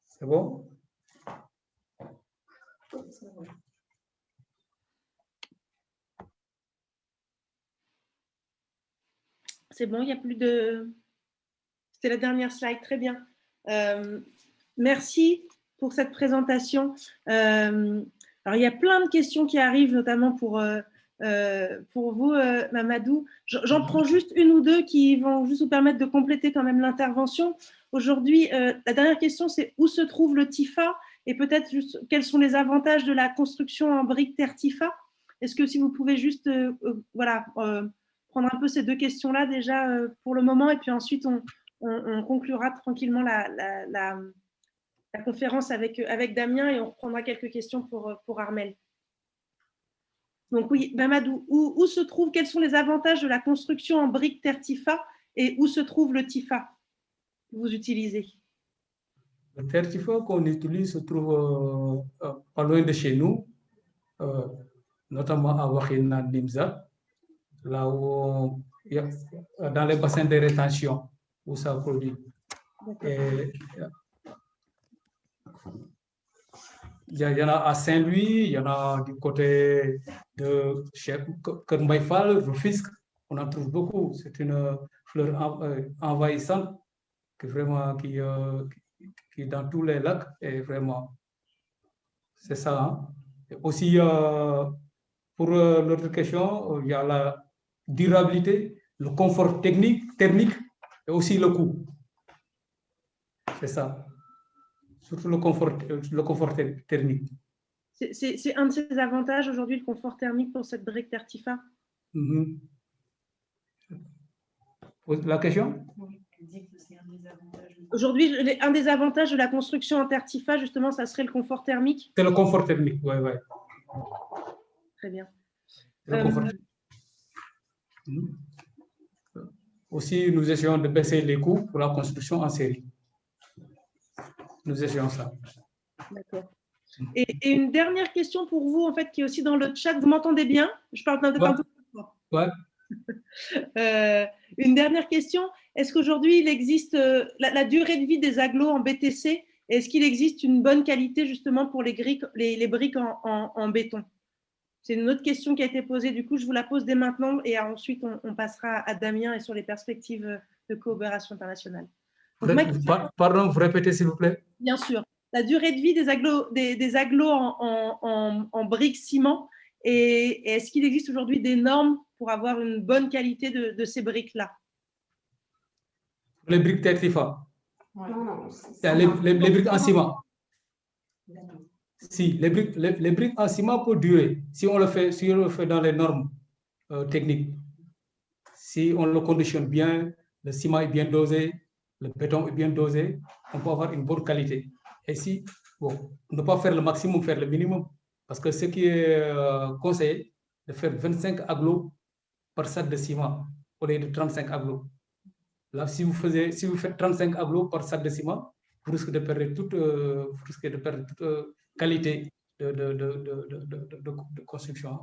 C'est bon? C'est bon, il n'y a plus de... C'était la dernière slide, très bien. Merci pour cette présentation. Alors, il y a plein de questions qui arrivent, notamment pour vous, Mamadou. J'en prends juste une ou deux qui vont juste vous permettre de compléter quand même l'intervention. Aujourd'hui, la dernière question, c'est où se trouve le TIFA et peut-être juste quels sont les avantages de la construction en briques terre TIFA. Est-ce que si vous pouvez juste prendre un peu ces deux questions-là déjà pour le moment et puis ensuite on conclura tranquillement la conférence avec Damien et on reprendra quelques questions pour Armel. Donc oui, Mamadou, où se trouve, quels sont les avantages de la construction en briques terre TIFA et où se trouve le TIFA que vous utilisez? Le terre TIFA qu'on utilise se trouve pas loin de chez nous, notamment à Wakhinane Nimza, là où dans les bassins de rétention où ça produit. Et, il y en a à Saint-Louis, il y en a du côté de Kermbaïfal, Rufisque, on en trouve beaucoup. C'est une fleur envahissante qui est dans tous les lacs et vraiment, c'est ça. Hein. Et aussi, pour l'autre question, il y a la durabilité, le confort thermique et aussi le coût. C'est ça. Surtout le confort thermique. C'est un de ces avantages aujourd'hui, le confort thermique pour cette brique terre TIFA. La question? Aujourd'hui, un des avantages de la construction en terre TIFA, justement, ça serait le confort thermique. C'est le confort thermique, oui, oui. Très bien. Aussi, nous essayons de baisser les coûts pour la construction en série. Nous essayons ça. D'accord. Et une dernière question pour vous, en fait, qui est aussi dans le chat. Vous m'entendez bien? Je parle d'un peu plus fort. Ouais. Une dernière question. Est-ce qu'aujourd'hui, il existe la durée de vie des agglos en BTC? Est-ce qu'il existe une bonne qualité justement pour les briques en béton? C'est une autre question qui a été posée. Du coup, je vous la pose dès maintenant et ensuite, on passera à Damien et sur les perspectives de coopération internationale. Donc, pardon, vous répétez s'il vous plaît? Bien sûr. La durée de vie des agglos en briques ciment et est-ce qu'il existe aujourd'hui des normes pour avoir une bonne qualité de ces briques-là? Les briques terre TIFA. Non. Les briques en ciment. Si, les briques en ciment peuvent durer si on le fait dans les normes techniques. Si on le conditionne bien, le ciment est bien dosé, le béton est bien dosé, on peut avoir une bonne qualité. Et si, bon, ne pas faire le maximum, faire le minimum, parce que ce qui est conseillé, de faire 25 agglos par sac de ciment au lieu de 35 agglos. Là, si vous faites 35 agglos par sac de ciment, vous risquez de perdre toute qualité de construction.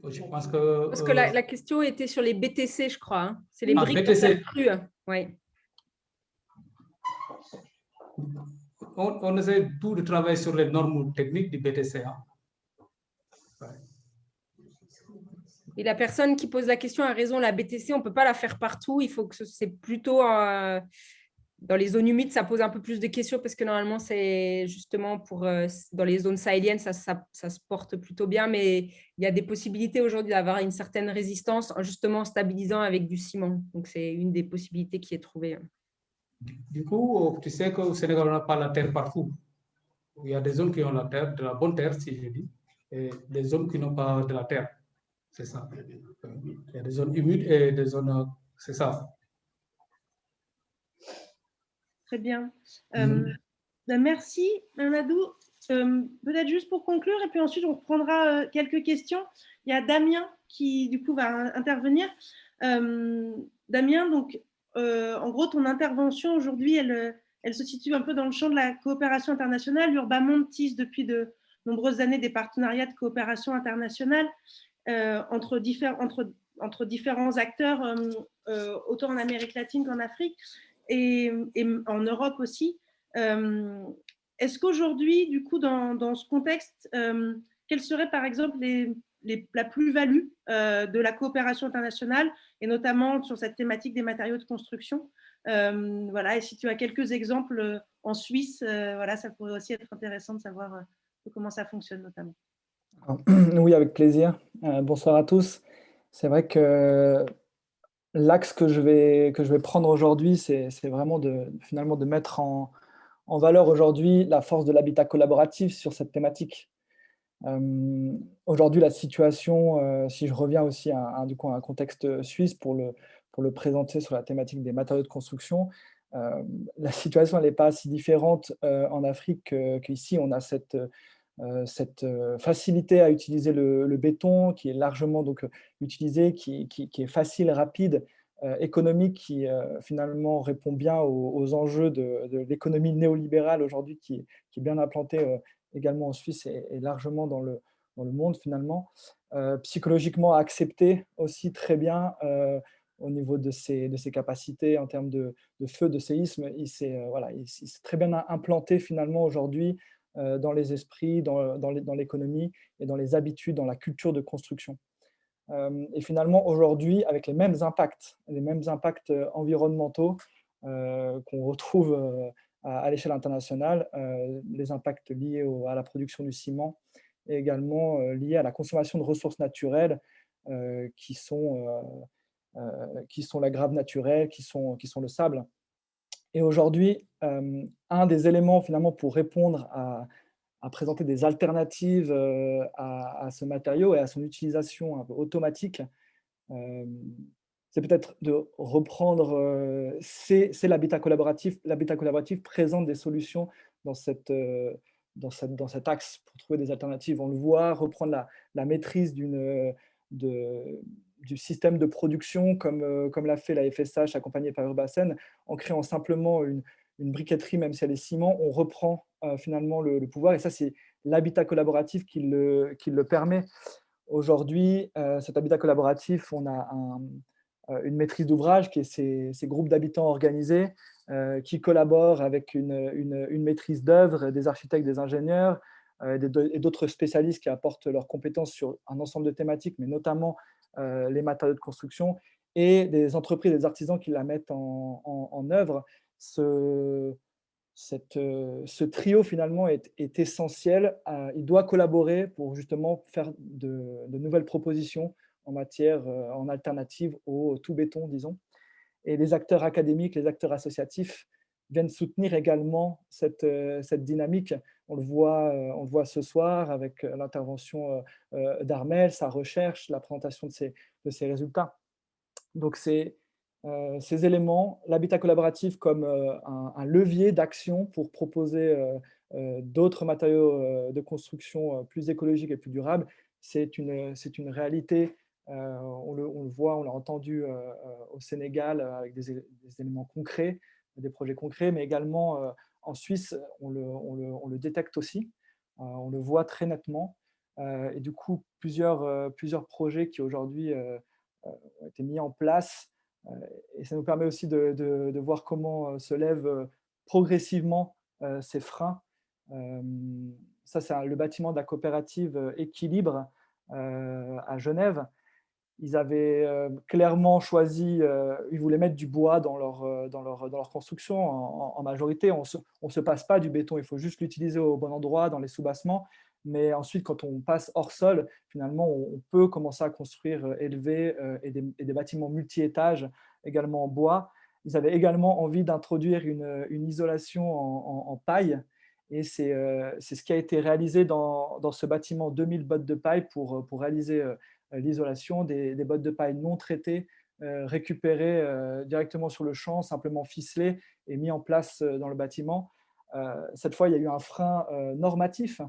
Je pense que... Parce que la question était sur les BTC, je crois. Hein. C'est les briques BTC. crues. Oui. On essaie tout de travailler sur les normes techniques du BTC. Hein. Ouais. Et la personne qui pose la question a raison, la BTC, on ne peut pas la faire partout. Il faut que c'est plutôt Dans les zones humides, ça pose un peu plus de questions parce que normalement, c'est justement dans les zones sahéliennes, ça se porte plutôt bien, mais il y a des possibilités aujourd'hui d'avoir une certaine résistance en justement stabilisant avec du ciment. Donc, c'est une des possibilités qui est trouvée. Du coup, tu sais qu'au Sénégal, on n'a pas la terre partout. Il y a des zones qui ont la terre, de la bonne terre, si je dis, et des zones qui n'ont pas de la terre. C'est ça. Il y a des zones humides et des zones. C'est ça. Très bien. Merci, Mamadou. Peut-être juste pour conclure, et puis ensuite on reprendra quelques questions. Il y a Damien qui, du coup, va intervenir. Damien, donc, en gros, ton intervention aujourd'hui, elle se situe un peu dans le champ de la coopération internationale. Urbamonde tisse depuis de nombreuses années des partenariats de coopération internationale entre différents acteurs, autant en Amérique latine qu'en Afrique et en Europe aussi. Est-ce qu'aujourd'hui, du coup, dans ce contexte, quelle serait par exemple la plus-value de la coopération internationale, et notamment sur cette thématique des matériaux de construction? Voilà, et si tu as quelques exemples en Suisse, voilà, ça pourrait aussi être intéressant de savoir comment ça fonctionne notamment. Oui, avec plaisir. Bonsoir à tous. C'est vrai que l'axe que je vais prendre aujourd'hui, c'est vraiment finalement de mettre en valeur aujourd'hui la force de l'habitat collaboratif sur cette thématique. Aujourd'hui, la situation, si je reviens aussi du coup, à un contexte suisse pour le présenter sur la thématique des matériaux de construction, la situation elle n'est pas si différente en Afrique qu'ici. On a cette facilité à utiliser le béton qui est largement donc, utilisé, qui est facile, rapide, économique, qui finalement répond bien aux enjeux de l'économie néolibérale aujourd'hui qui est bien implantée également en Suisse et largement dans le monde finalement. Psychologiquement accepté aussi très bien au niveau de ses capacités en termes de feu, de séisme. Il s'est très bien implanté finalement aujourd'hui dans les esprits, dans l'économie et dans les habitudes, dans la culture de construction. Et finalement, aujourd'hui, avec les mêmes impacts environnementaux qu'on retrouve à l'échelle internationale, les impacts liés à la production du ciment et également liés à la consommation de ressources naturelles qui sont la grave naturelle, qui sont le sable. Et aujourd'hui, un des éléments finalement pour répondre à présenter des alternatives à ce matériau et à son utilisation un peu automatique, c'est peut-être de reprendre, c'est l'habitat collaboratif. L'habitat collaboratif présente des solutions dans cet axe pour trouver des alternatives. On le voit reprendre la maîtrise du système de production comme l'a fait la FSH accompagnée par Urbasen, en créant simplement une briqueterie, même si elle est ciment. On reprend finalement le pouvoir, et ça c'est l'habitat collaboratif qui le permet. Aujourd'hui, cet habitat collaboratif, on a une maîtrise d'ouvrage qui est ces groupes d'habitants organisés qui collaborent avec une maîtrise d'œuvre, des architectes, des ingénieurs et d'autres spécialistes qui apportent leurs compétences sur un ensemble de thématiques, mais notamment les matériaux de construction, et des entreprises, des artisans qui la mettent en œuvre. Ce trio finalement est essentiel. Il doit collaborer pour justement faire de nouvelles propositions en matière, en alternative au tout béton, disons. Et les acteurs académiques, les acteurs associatifs viennent soutenir également cette dynamique. On le voit ce soir avec l'intervention d'Armel, sa recherche, la présentation de ses résultats. Donc ces éléments, l'habitat collaboratif comme un levier d'action pour proposer d'autres matériaux de construction plus écologiques et plus durables, c'est une réalité. On le voit, on l'a entendu au Sénégal avec des éléments concrets, des projets concrets, mais également en Suisse, on le détecte aussi, on le voit très nettement. Et du coup, plusieurs projets qui aujourd'hui ont été mis en place, et ça nous permet aussi de voir comment se lèvent progressivement ces freins. Ça, c'est le bâtiment de la coopérative Équilibre à Genève. Ils avaient clairement choisi, ils voulaient mettre du bois dans leur construction en majorité. On se passe pas du béton, il faut juste l'utiliser au bon endroit, dans les sous-bassements. Mais ensuite, quand on passe hors sol, finalement, on peut commencer à construire élevé et des bâtiments multi-étages, également en bois. Ils avaient également envie d'introduire une isolation en paille. Et c'est ce qui a été réalisé dans ce bâtiment, 2000 bottes de paille pour réaliser l'isolation, des bottes de paille non traitées, récupérées directement sur le champ, simplement ficelées et mis en place dans le bâtiment. Cette fois, il y a eu un frein normatif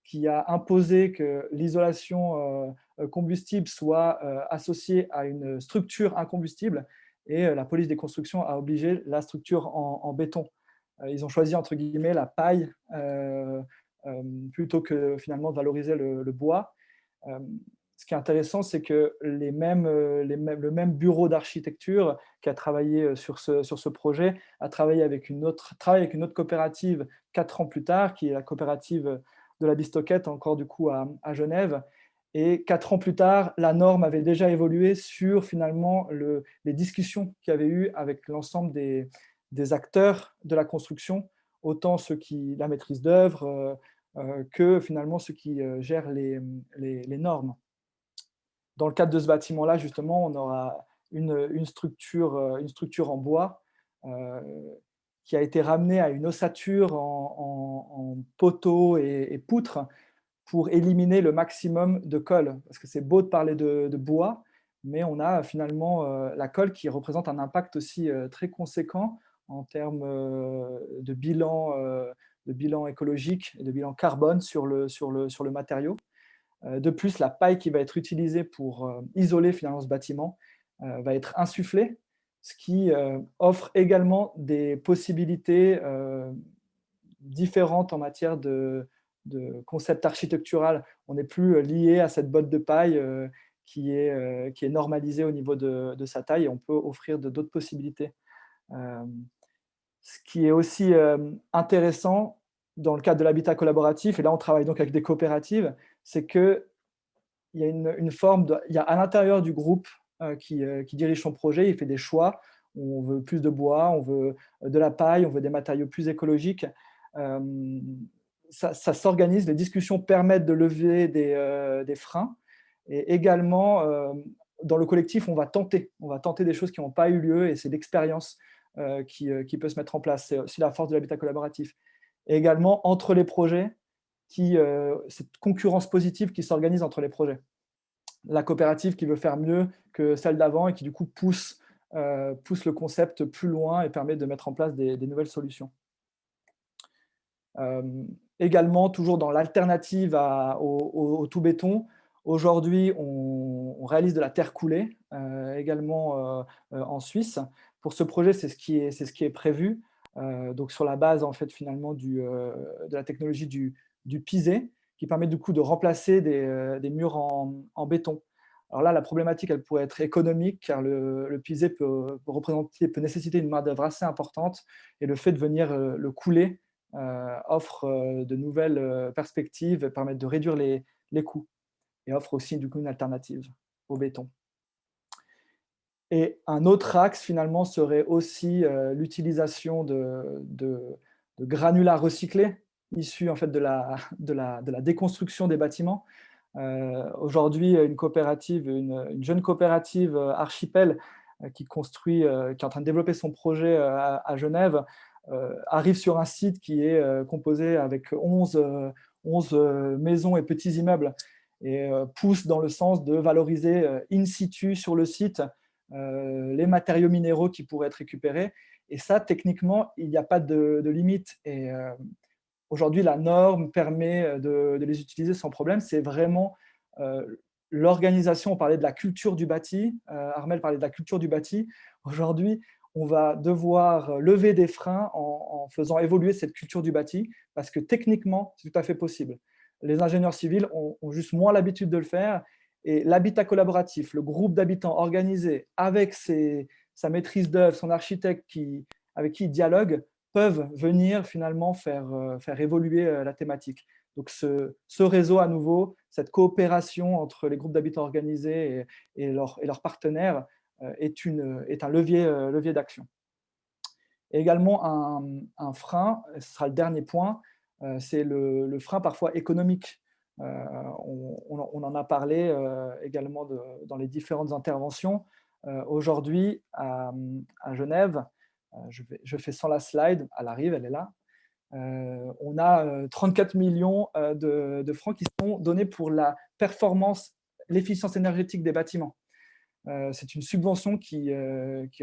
qui a imposé que l'isolation combustible soit associée à une structure incombustible, et la police des constructions a obligé la structure en béton. Ils ont choisi, entre guillemets, la paille plutôt que finalement de valoriser le bois. Ce qui est intéressant, c'est que le même bureau d'architecture qui a travaillé sur ce projet a travaillé avec une autre coopérative 4 ans plus tard, qui est la coopérative de la Bistoquette, encore du coup à Genève. Et 4 ans plus tard, la norme avait déjà évolué sur finalement les discussions qu'il y avait eu avec l'ensemble des acteurs de la construction, autant ceux qui la maîtrise d'œuvre que finalement ceux qui gèrent les normes. Dans le cadre de ce bâtiment-là, justement, on aura une structure en bois qui a été ramenée à une ossature en poteaux et poutres pour éliminer le maximum de colle. Parce que c'est beau de parler de bois, mais on a finalement la colle qui représente un impact aussi très conséquent en termes de bilan écologique et de bilan carbone sur le matériau. De plus, la paille qui va être utilisée pour isoler finalement ce bâtiment va être insufflée, ce qui offre également des possibilités différentes en matière de concept architectural. On n'est plus lié à cette botte de paille qui est normalisée au niveau de sa taille, et on peut offrir d'autres possibilités. Ce qui est aussi intéressant dans le cadre de l'habitat collaboratif, et là on travaille donc avec des coopératives, c'est qu'il y a il y a à l'intérieur du groupe qui dirige son projet, il fait des choix. On veut plus de bois, on veut de la paille, on veut des matériaux plus écologiques. Ça s'organise, les discussions permettent de lever des freins. Et également, dans le collectif, on va tenter des choses qui n'ont pas eu lieu, et c'est l'expérience qui peut se mettre en place. C'est aussi la force de l'habitat collaboratif. Et également, entre les projets, cette concurrence positive qui s'organise entre les projets. La coopérative qui veut faire mieux que celle d'avant et qui du coup pousse le concept plus loin et permet de mettre en place des nouvelles solutions. Également, toujours dans l'alternative au tout béton, aujourd'hui on réalise de la terre coulée, également en Suisse. Pour ce projet, c'est ce qui est prévu. Donc sur la base en fait finalement de la technologie du pisé, qui permet du coup de remplacer des murs en béton. Alors là, la problématique, elle pourrait être économique, car le pisé peut nécessiter une main-d'œuvre assez importante, et le fait de venir le couler offre de nouvelles perspectives, permet de réduire les coûts, et offre aussi du coup une alternative au béton. Et un autre axe, finalement, serait aussi l'utilisation de granulats recyclés, issus en fait de la déconstruction des bâtiments. Aujourd'hui, une jeune coopérative Archipel qui est en train de développer son projet à Genève, arrive sur un site qui est composé avec 11 maisons et petits immeubles, et pousse dans le sens de valoriser in situ sur le site les matériaux minéraux qui pourraient être récupérés. Et ça, techniquement, il n'y a pas de limite. Et aujourd'hui, la norme permet de les utiliser sans problème. C'est vraiment l'organisation. On parlait de la culture du bâti. Armelle parlait de la culture du bâti. Aujourd'hui, on va devoir lever des freins en faisant évoluer cette culture du bâti, parce que techniquement, c'est tout à fait possible. Les ingénieurs civils ont juste moins l'habitude de le faire. Et l'habitat collaboratif, le groupe d'habitants organisé avec sa maîtrise d'œuvre, son architecte avec qui il dialogue, peuvent venir finalement faire évoluer la thématique. Donc ce réseau, à nouveau, cette coopération entre les groupes d'habitants organisés et leurs partenaires est un levier d'action. Et également un frein, ce sera le dernier point, c'est le frein parfois économique. On en a parlé également dans les différentes interventions. Aujourd'hui, à Genève, je fais sans la slide, elle arrive, elle est là. On a 34 millions de francs qui sont donnés pour la performance, l'efficience énergétique des bâtiments. C'est une subvention qui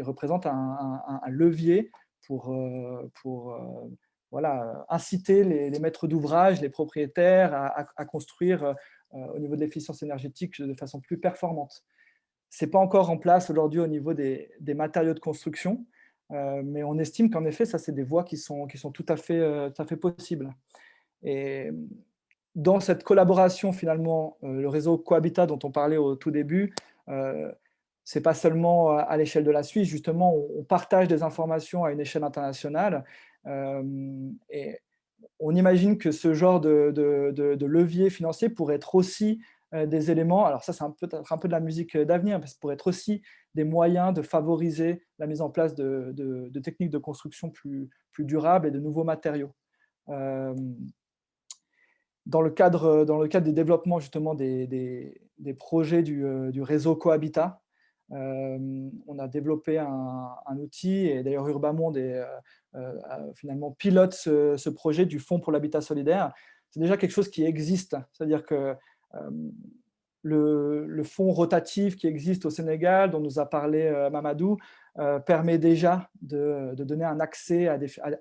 représente un levier pour inciter les maîtres d'ouvrage, les propriétaires à construire au niveau de l'efficience énergétique de façon plus performante. Ce n'est pas encore en place aujourd'hui au niveau des matériaux de construction, mais on estime qu'en effet, ça, c'est des voies qui sont tout à fait possibles. Et dans cette collaboration, finalement, le réseau Cohabitat dont on parlait au tout début, ce n'est pas seulement à l'échelle de la Suisse, justement, on partage des informations à une échelle internationale. Et on imagine que ce genre de levier financier pourrait être aussi des éléments, alors ça c'est un peu de la musique d'avenir, parce que pourrait être aussi des moyens de favoriser la mise en place de techniques de construction plus durables et de nouveaux matériaux. Dans le cadre des développements justement des projets du réseau Cohabitat, on a développé un outil, et d'ailleurs Urbamonde finalement pilote ce projet du Fonds pour l'habitat solidaire. C'est déjà quelque chose qui existe, c'est-à-dire que le fonds rotatif qui existe au Sénégal, dont nous a parlé Mamadou, permet déjà de donner un accès à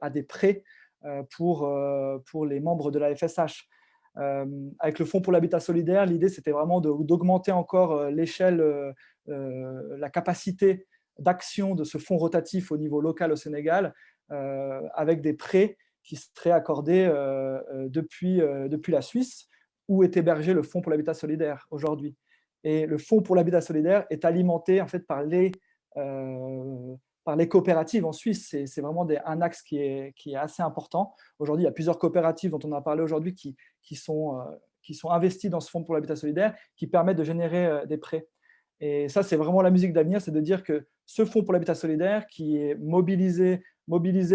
des prêts pour les membres de la FSH. Avec le Fonds pour l'habitat solidaire, l'idée c'était vraiment d'augmenter encore l'échelle, la capacité d'action de ce fonds rotatif au niveau local au Sénégal, avec des prêts qui seraient accordés depuis la Suisse, où est hébergé le Fonds pour l'habitat solidaire aujourd'hui. Et le Fonds pour l'habitat solidaire est alimenté en fait par les coopératives en Suisse. C'est vraiment un axe qui est assez important. Aujourd'hui, il y a plusieurs coopératives dont on a parlé aujourd'hui qui sont investies dans ce Fonds pour l'habitat solidaire, qui permettent de générer des prêts. Et ça, c'est vraiment la musique d'avenir, c'est de dire que ce Fonds pour l'habitat solidaire, qui est mobiliser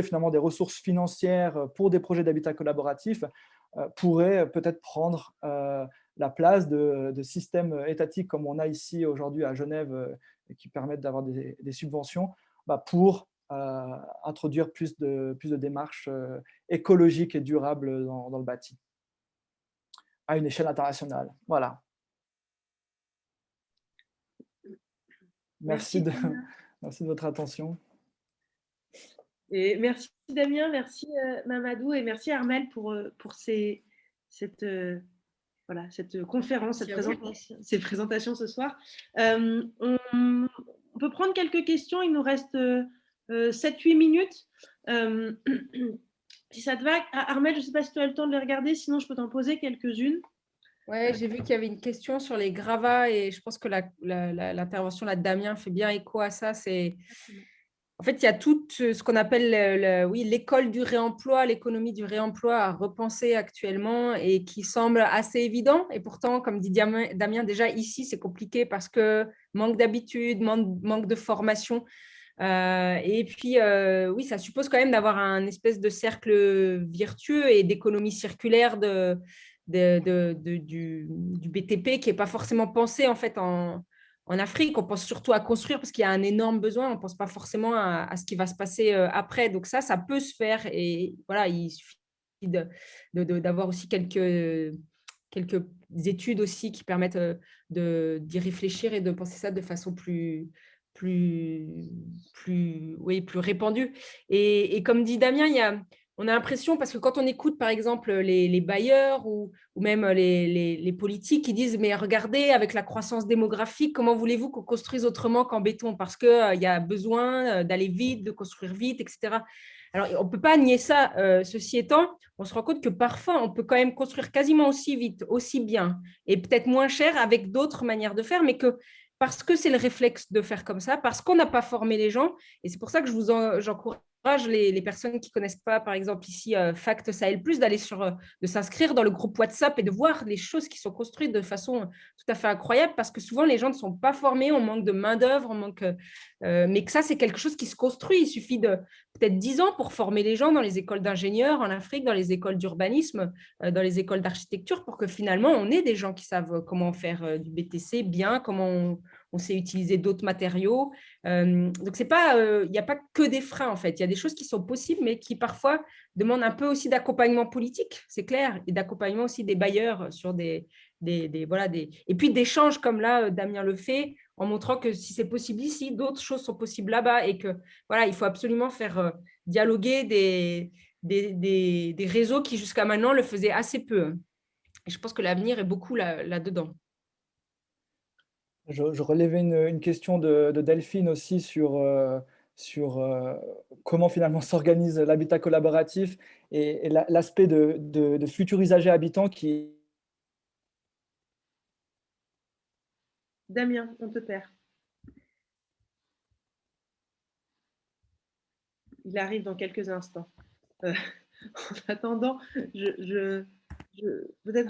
finalement des ressources financières pour des projets d'habitat collaboratif, pourrait peut-être prendre la place de systèmes étatiques comme on a ici aujourd'hui à Genève, qui permettent d'avoir des subventions pour introduire plus de démarches écologiques et durables dans le bâti, à une échelle internationale. Voilà. Merci de votre attention. Et merci Damien, merci Mamadou et merci Armelle pour cette conférence, ces présentations ce soir. On peut prendre quelques questions, il nous reste 7-8 minutes. Si ça te va, Armelle, je ne sais pas si tu as le temps de les regarder, sinon je peux t'en poser quelques-unes. Oui, j'ai vu qu'il y avait une question sur les gravats et je pense que l'intervention de Damien fait bien écho à ça. En fait, il y a tout ce qu'on appelle l'école du réemploi, l'économie du réemploi à repenser actuellement et qui semble assez évident. Et pourtant, comme dit Damien, déjà ici, c'est compliqué parce que manque d'habitude, manque de formation. Et puis, oui, ça suppose quand même d'avoir un espèce de cercle vertueux et d'économie circulaire du BTP qui n'est pas forcément pensé en fait en Afrique. On pense surtout à construire parce qu'il y a un énorme besoin. On ne pense pas forcément à ce qui va se passer après. Donc ça peut se faire. Et voilà, il suffit d'avoir aussi quelques études aussi qui permettent d'y réfléchir et de penser ça de façon plus répandue. Et comme dit Damien, on a l'impression, parce que quand on écoute par exemple les bailleurs ou même les politiques qui disent « mais regardez, avec la croissance démographique, comment voulez-vous qu'on construise autrement qu'en béton ?» parce qu'il y a besoin d'aller vite, de construire vite, etc. Alors, on ne peut pas nier ça. Ceci étant, on se rend compte que parfois, on peut quand même construire quasiment aussi vite, aussi bien, et peut-être moins cher avec d'autres manières de faire, mais parce que c'est le réflexe de faire comme ça, parce qu'on n'a pas formé les gens, et c'est pour ça que j'encourage les personnes qui ne connaissent pas, par exemple, ici, Fact Sahel Plus, de s'inscrire dans le groupe WhatsApp et de voir les choses qui sont construites de façon tout à fait incroyable, parce que souvent, les gens ne sont pas formés, on manque de main-d'œuvre, mais que ça, c'est quelque chose qui se construit. Il suffit de peut-être 10 ans pour former les gens dans les écoles d'ingénieurs en Afrique, dans les écoles d'urbanisme, dans les écoles d'architecture, pour que finalement, on ait des gens qui savent comment faire du BTC bien, comment on sait utiliser d'autres matériaux. Donc, il n'y a pas que des freins, en fait. Il y a des choses qui sont possibles, mais qui parfois demandent un peu aussi d'accompagnement politique, c'est clair, et d'accompagnement aussi des bailleurs sur et puis d'échanges comme là, Damien le fait, en montrant que si c'est possible ici, d'autres choses sont possibles là-bas, et que voilà, il faut absolument faire dialoguer des réseaux qui jusqu'à maintenant le faisaient assez peu. Et je pense que l'avenir est beaucoup là-dedans. Je relevais une question de Delphine aussi sur comment finalement s'organise l'habitat collaboratif et l'aspect de futurs usagers habitants qui… Damien, on te perd. Il arrive dans quelques instants. En attendant, peut-être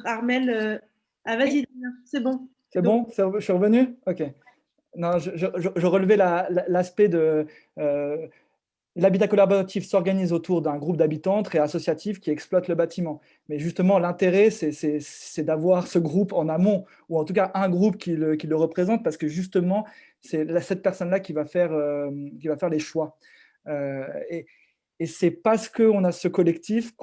Armel… Ah, vas-y, Damien, c'est bon. C'est bon? Je suis revenu? Ok. Non, je relevais l'aspect de… l'habitat collaboratif s'organise autour d'un groupe d'habitants très associatif qui exploite le bâtiment. Mais justement, l'intérêt, c'est d'avoir ce groupe en amont, ou en tout cas un groupe qui le représente, parce que justement, c'est cette personne-là qui va faire les choix. Et c'est parce qu'on a ce collectif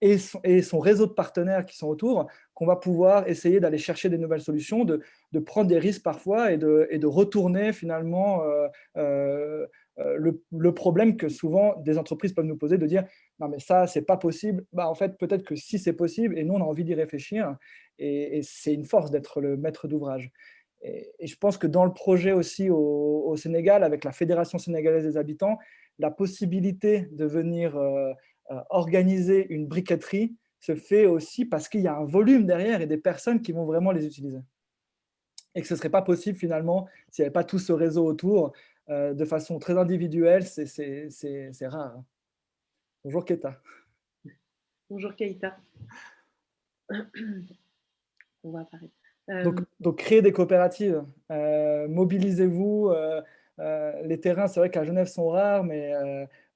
et son réseau de partenaires qui sont autour, qu'on va pouvoir essayer d'aller chercher des nouvelles solutions, de prendre des risques parfois et de retourner finalement le problème que souvent des entreprises peuvent nous poser, de dire non mais ça c'est pas possible. En fait peut-être que si c'est possible, et nous on a envie d'y réfléchir, et c'est une force d'être le maître d'ouvrage. Et je pense que dans le projet aussi au Sénégal, avec la Fédération sénégalaise des habitants, la possibilité de venir organiser une briqueterie se fait aussi parce qu'il y a un volume derrière et des personnes qui vont vraiment les utiliser. Et que ce ne serait pas possible finalement s'il n'y avait pas tout ce réseau autour de façon très individuelle, c'est rare. Bonjour Keita. Bonjour Keita. On va apparaître. Donc, créer des coopératives, mobilisez-vous. Les terrains, c'est vrai qu'à Genève sont rares, mais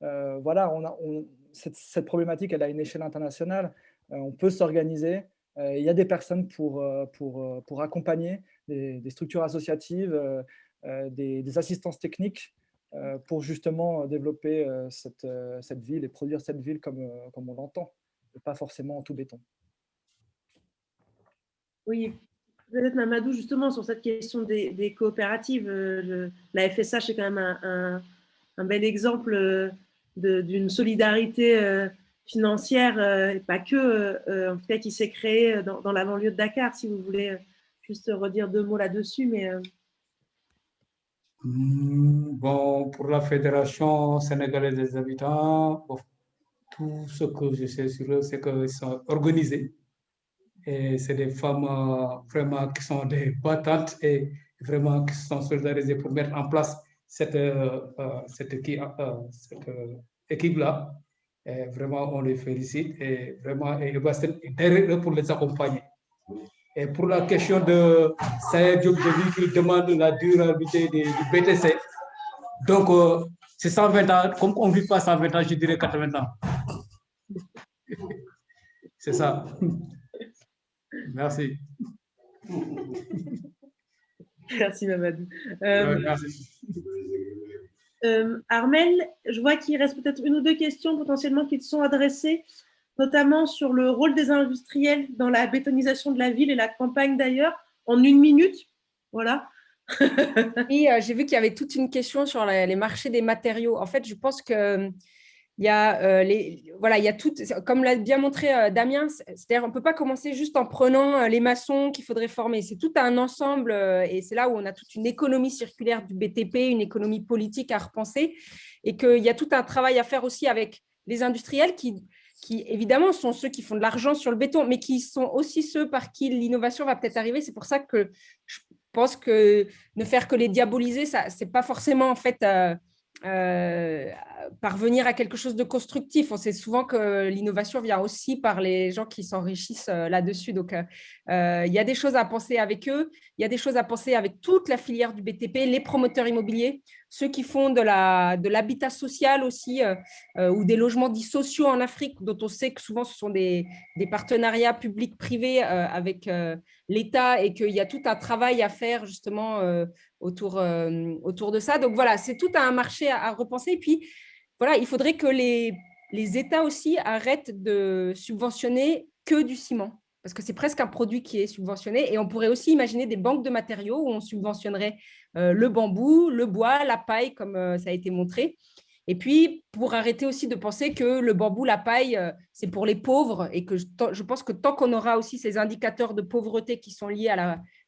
voilà, cette problématique, elle a une échelle internationale. On peut s'organiser. Il y a des personnes pour accompagner, des structures associatives, des assistances techniques pour justement développer cette ville et produire cette ville comme on l'entend, et pas forcément en tout béton. Oui, peut-être Mamadou, justement, sur cette question des coopératives, la FSH est quand même un bel exemple d'une solidarité financière, et pas que, en tout cas qui s'est créée dans la banlieue de Dakar, si vous voulez juste redire 2 mots là-dessus. Mais Bon, pour la Fédération sénégalaise des habitants, bon, tout ce que je sais sur eux, c'est qu'ils sont organisés. Et c'est des femmes vraiment qui sont des battantes et vraiment qui sont solidarisées pour mettre en place cette équipe-là. Et vraiment, on les félicite et vraiment, il va être derrière eux pour les accompagner. Et pour la question de Saïd Diop, j'ai vu qu'il demande la durabilité du BTC. Donc, c'est 120 ans. Comme on ne vit pas 120 ans, je dirais 80 ans. C'est ça. Merci. Merci Mamadou. Merci. Armel, je vois qu'il reste peut-être 1 ou 2 questions potentiellement qui te sont adressées, notamment sur le rôle des industriels dans la bétonisation de la ville et la campagne d'ailleurs, en 1 minute. Voilà. Et j'ai vu qu'il y avait toute une question sur les marchés des matériaux. En fait, je pense que il y a il y a tout, comme l'a bien montré Damien, c'est-à-dire on ne peut pas commencer juste en prenant les maçons qu'il faudrait former. C'est tout un ensemble et c'est là où on a toute une économie circulaire du BTP, une économie politique à repenser, et qu'il y a tout un travail à faire aussi avec les industriels qui évidemment sont ceux qui font de l'argent sur le béton, mais qui sont aussi ceux par qui l'innovation va peut-être arriver. C'est pour ça que je pense que ne faire que les diaboliser, ça, c'est pas forcément en fait parvenir à quelque chose de constructif. On sait souvent que l'innovation vient aussi par les gens qui s'enrichissent là-dessus. Donc, il y a des choses à penser avec eux. Il y a des choses à penser avec toute la filière du BTP, les promoteurs immobiliers, ceux qui font de l'habitat social aussi, ou des logements dits sociaux en Afrique, dont on sait que souvent ce sont des partenariats publics-privés avec l'État et qu'il y a tout un travail à faire justement autour de ça. Donc voilà, c'est tout un marché à repenser. Et puis, voilà, il faudrait que les États aussi arrêtent de subventionner que du ciment, parce que c'est presque un produit qui est subventionné. Et on pourrait aussi imaginer des banques de matériaux où on subventionnerait le bambou, le bois, la paille, comme ça a été montré. Et puis, pour arrêter aussi de penser que le bambou, la paille, c'est pour les pauvres, et que je pense que tant qu'on aura aussi ces indicateurs de pauvreté qui sont liés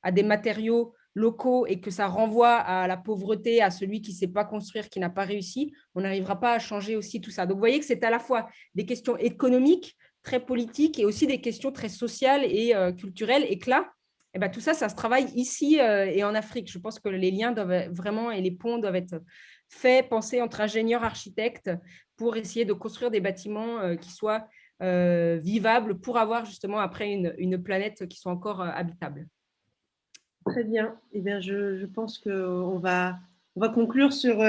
à des matériaux locaux et que ça renvoie à la pauvreté, à celui qui ne sait pas construire, qui n'a pas réussi, on n'arrivera pas à changer aussi tout ça. Donc, vous voyez que c'est à la fois des questions économiques, très politiques, et aussi des questions très sociales et culturelles, et que là, eh ben, tout ça, ça se travaille ici et en Afrique. Je pense que les liens doivent vraiment, et les ponts doivent être faits, pensés entre ingénieurs, architectes, pour essayer de construire des bâtiments qui soient vivables, pour avoir justement après une planète qui soit encore habitable. Très bien. Eh bien, je pense qu'on va conclure sur,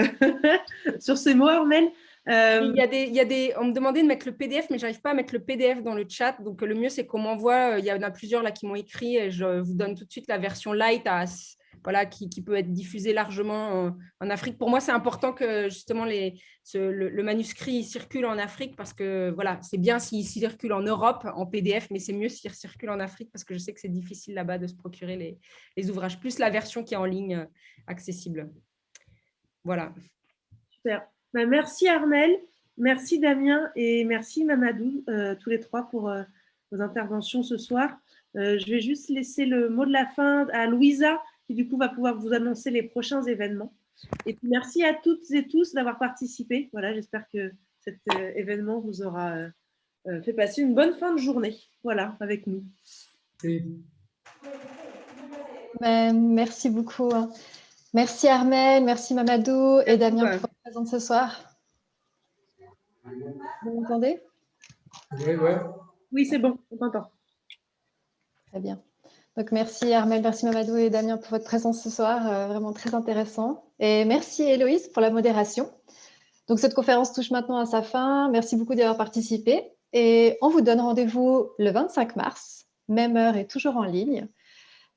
sur ces mots, Armelle. On me demandait de mettre le PDF, mais je n'arrive pas à mettre le PDF dans le chat. Donc, le mieux, c'est qu'on m'envoie. Il y en a plusieurs là qui m'ont écrit. Et je vous donne tout de suite la version light qui peut être diffusée largement en Afrique. Pour moi, c'est important que justement le manuscrit circule en Afrique, parce que voilà, c'est bien s'il circule en Europe en PDF, mais c'est mieux s'il circule en Afrique, parce que je sais que c'est difficile là-bas de se procurer les ouvrages, plus la version qui est en ligne accessible. Voilà. Super. Merci Armelle, merci Damien et merci Mamadou, tous les trois pour vos interventions ce soir. Je vais juste laisser le mot de la fin à Louisa, qui du coup va pouvoir vous annoncer les prochains événements. Et puis merci à toutes et tous d'avoir participé. Voilà, j'espère que cet événement vous aura fait passer une bonne fin de journée. Voilà, avec nous. Merci beaucoup. Merci Armelle, merci Mamadou et Damien pour votre présence ce soir. Vous m'entendez? Oui, c'est bon, on t'entend. Très bien. Donc merci Armelle, merci Mamadou et Damien pour votre présence ce soir, vraiment très intéressant. Et merci Héloïse pour la modération. Donc cette conférence touche maintenant à sa fin. Merci beaucoup d'y avoir participé. Et on vous donne rendez-vous le 25 mars, même heure et toujours en ligne,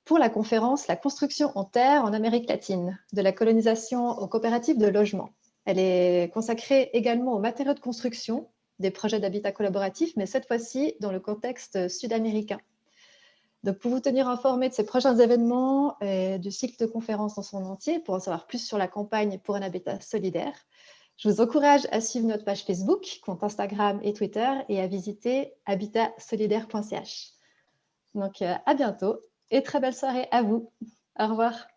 pour la conférence « La construction en terre en Amérique latine, de la colonisation aux coopératives de logement ». Elle est consacrée également aux matériaux de construction, des projets d'habitat collaboratif, mais cette fois-ci dans le contexte sud-américain. Donc, pour vous tenir informé de ces prochains événements et du cycle de conférences dans son entier, pour en savoir plus sur la campagne pour un habitat solidaire, je vous encourage à suivre notre page Facebook, compte Instagram et Twitter, et à visiter habitatsolidaire.ch. Donc, à bientôt et très belle soirée à vous. Au revoir.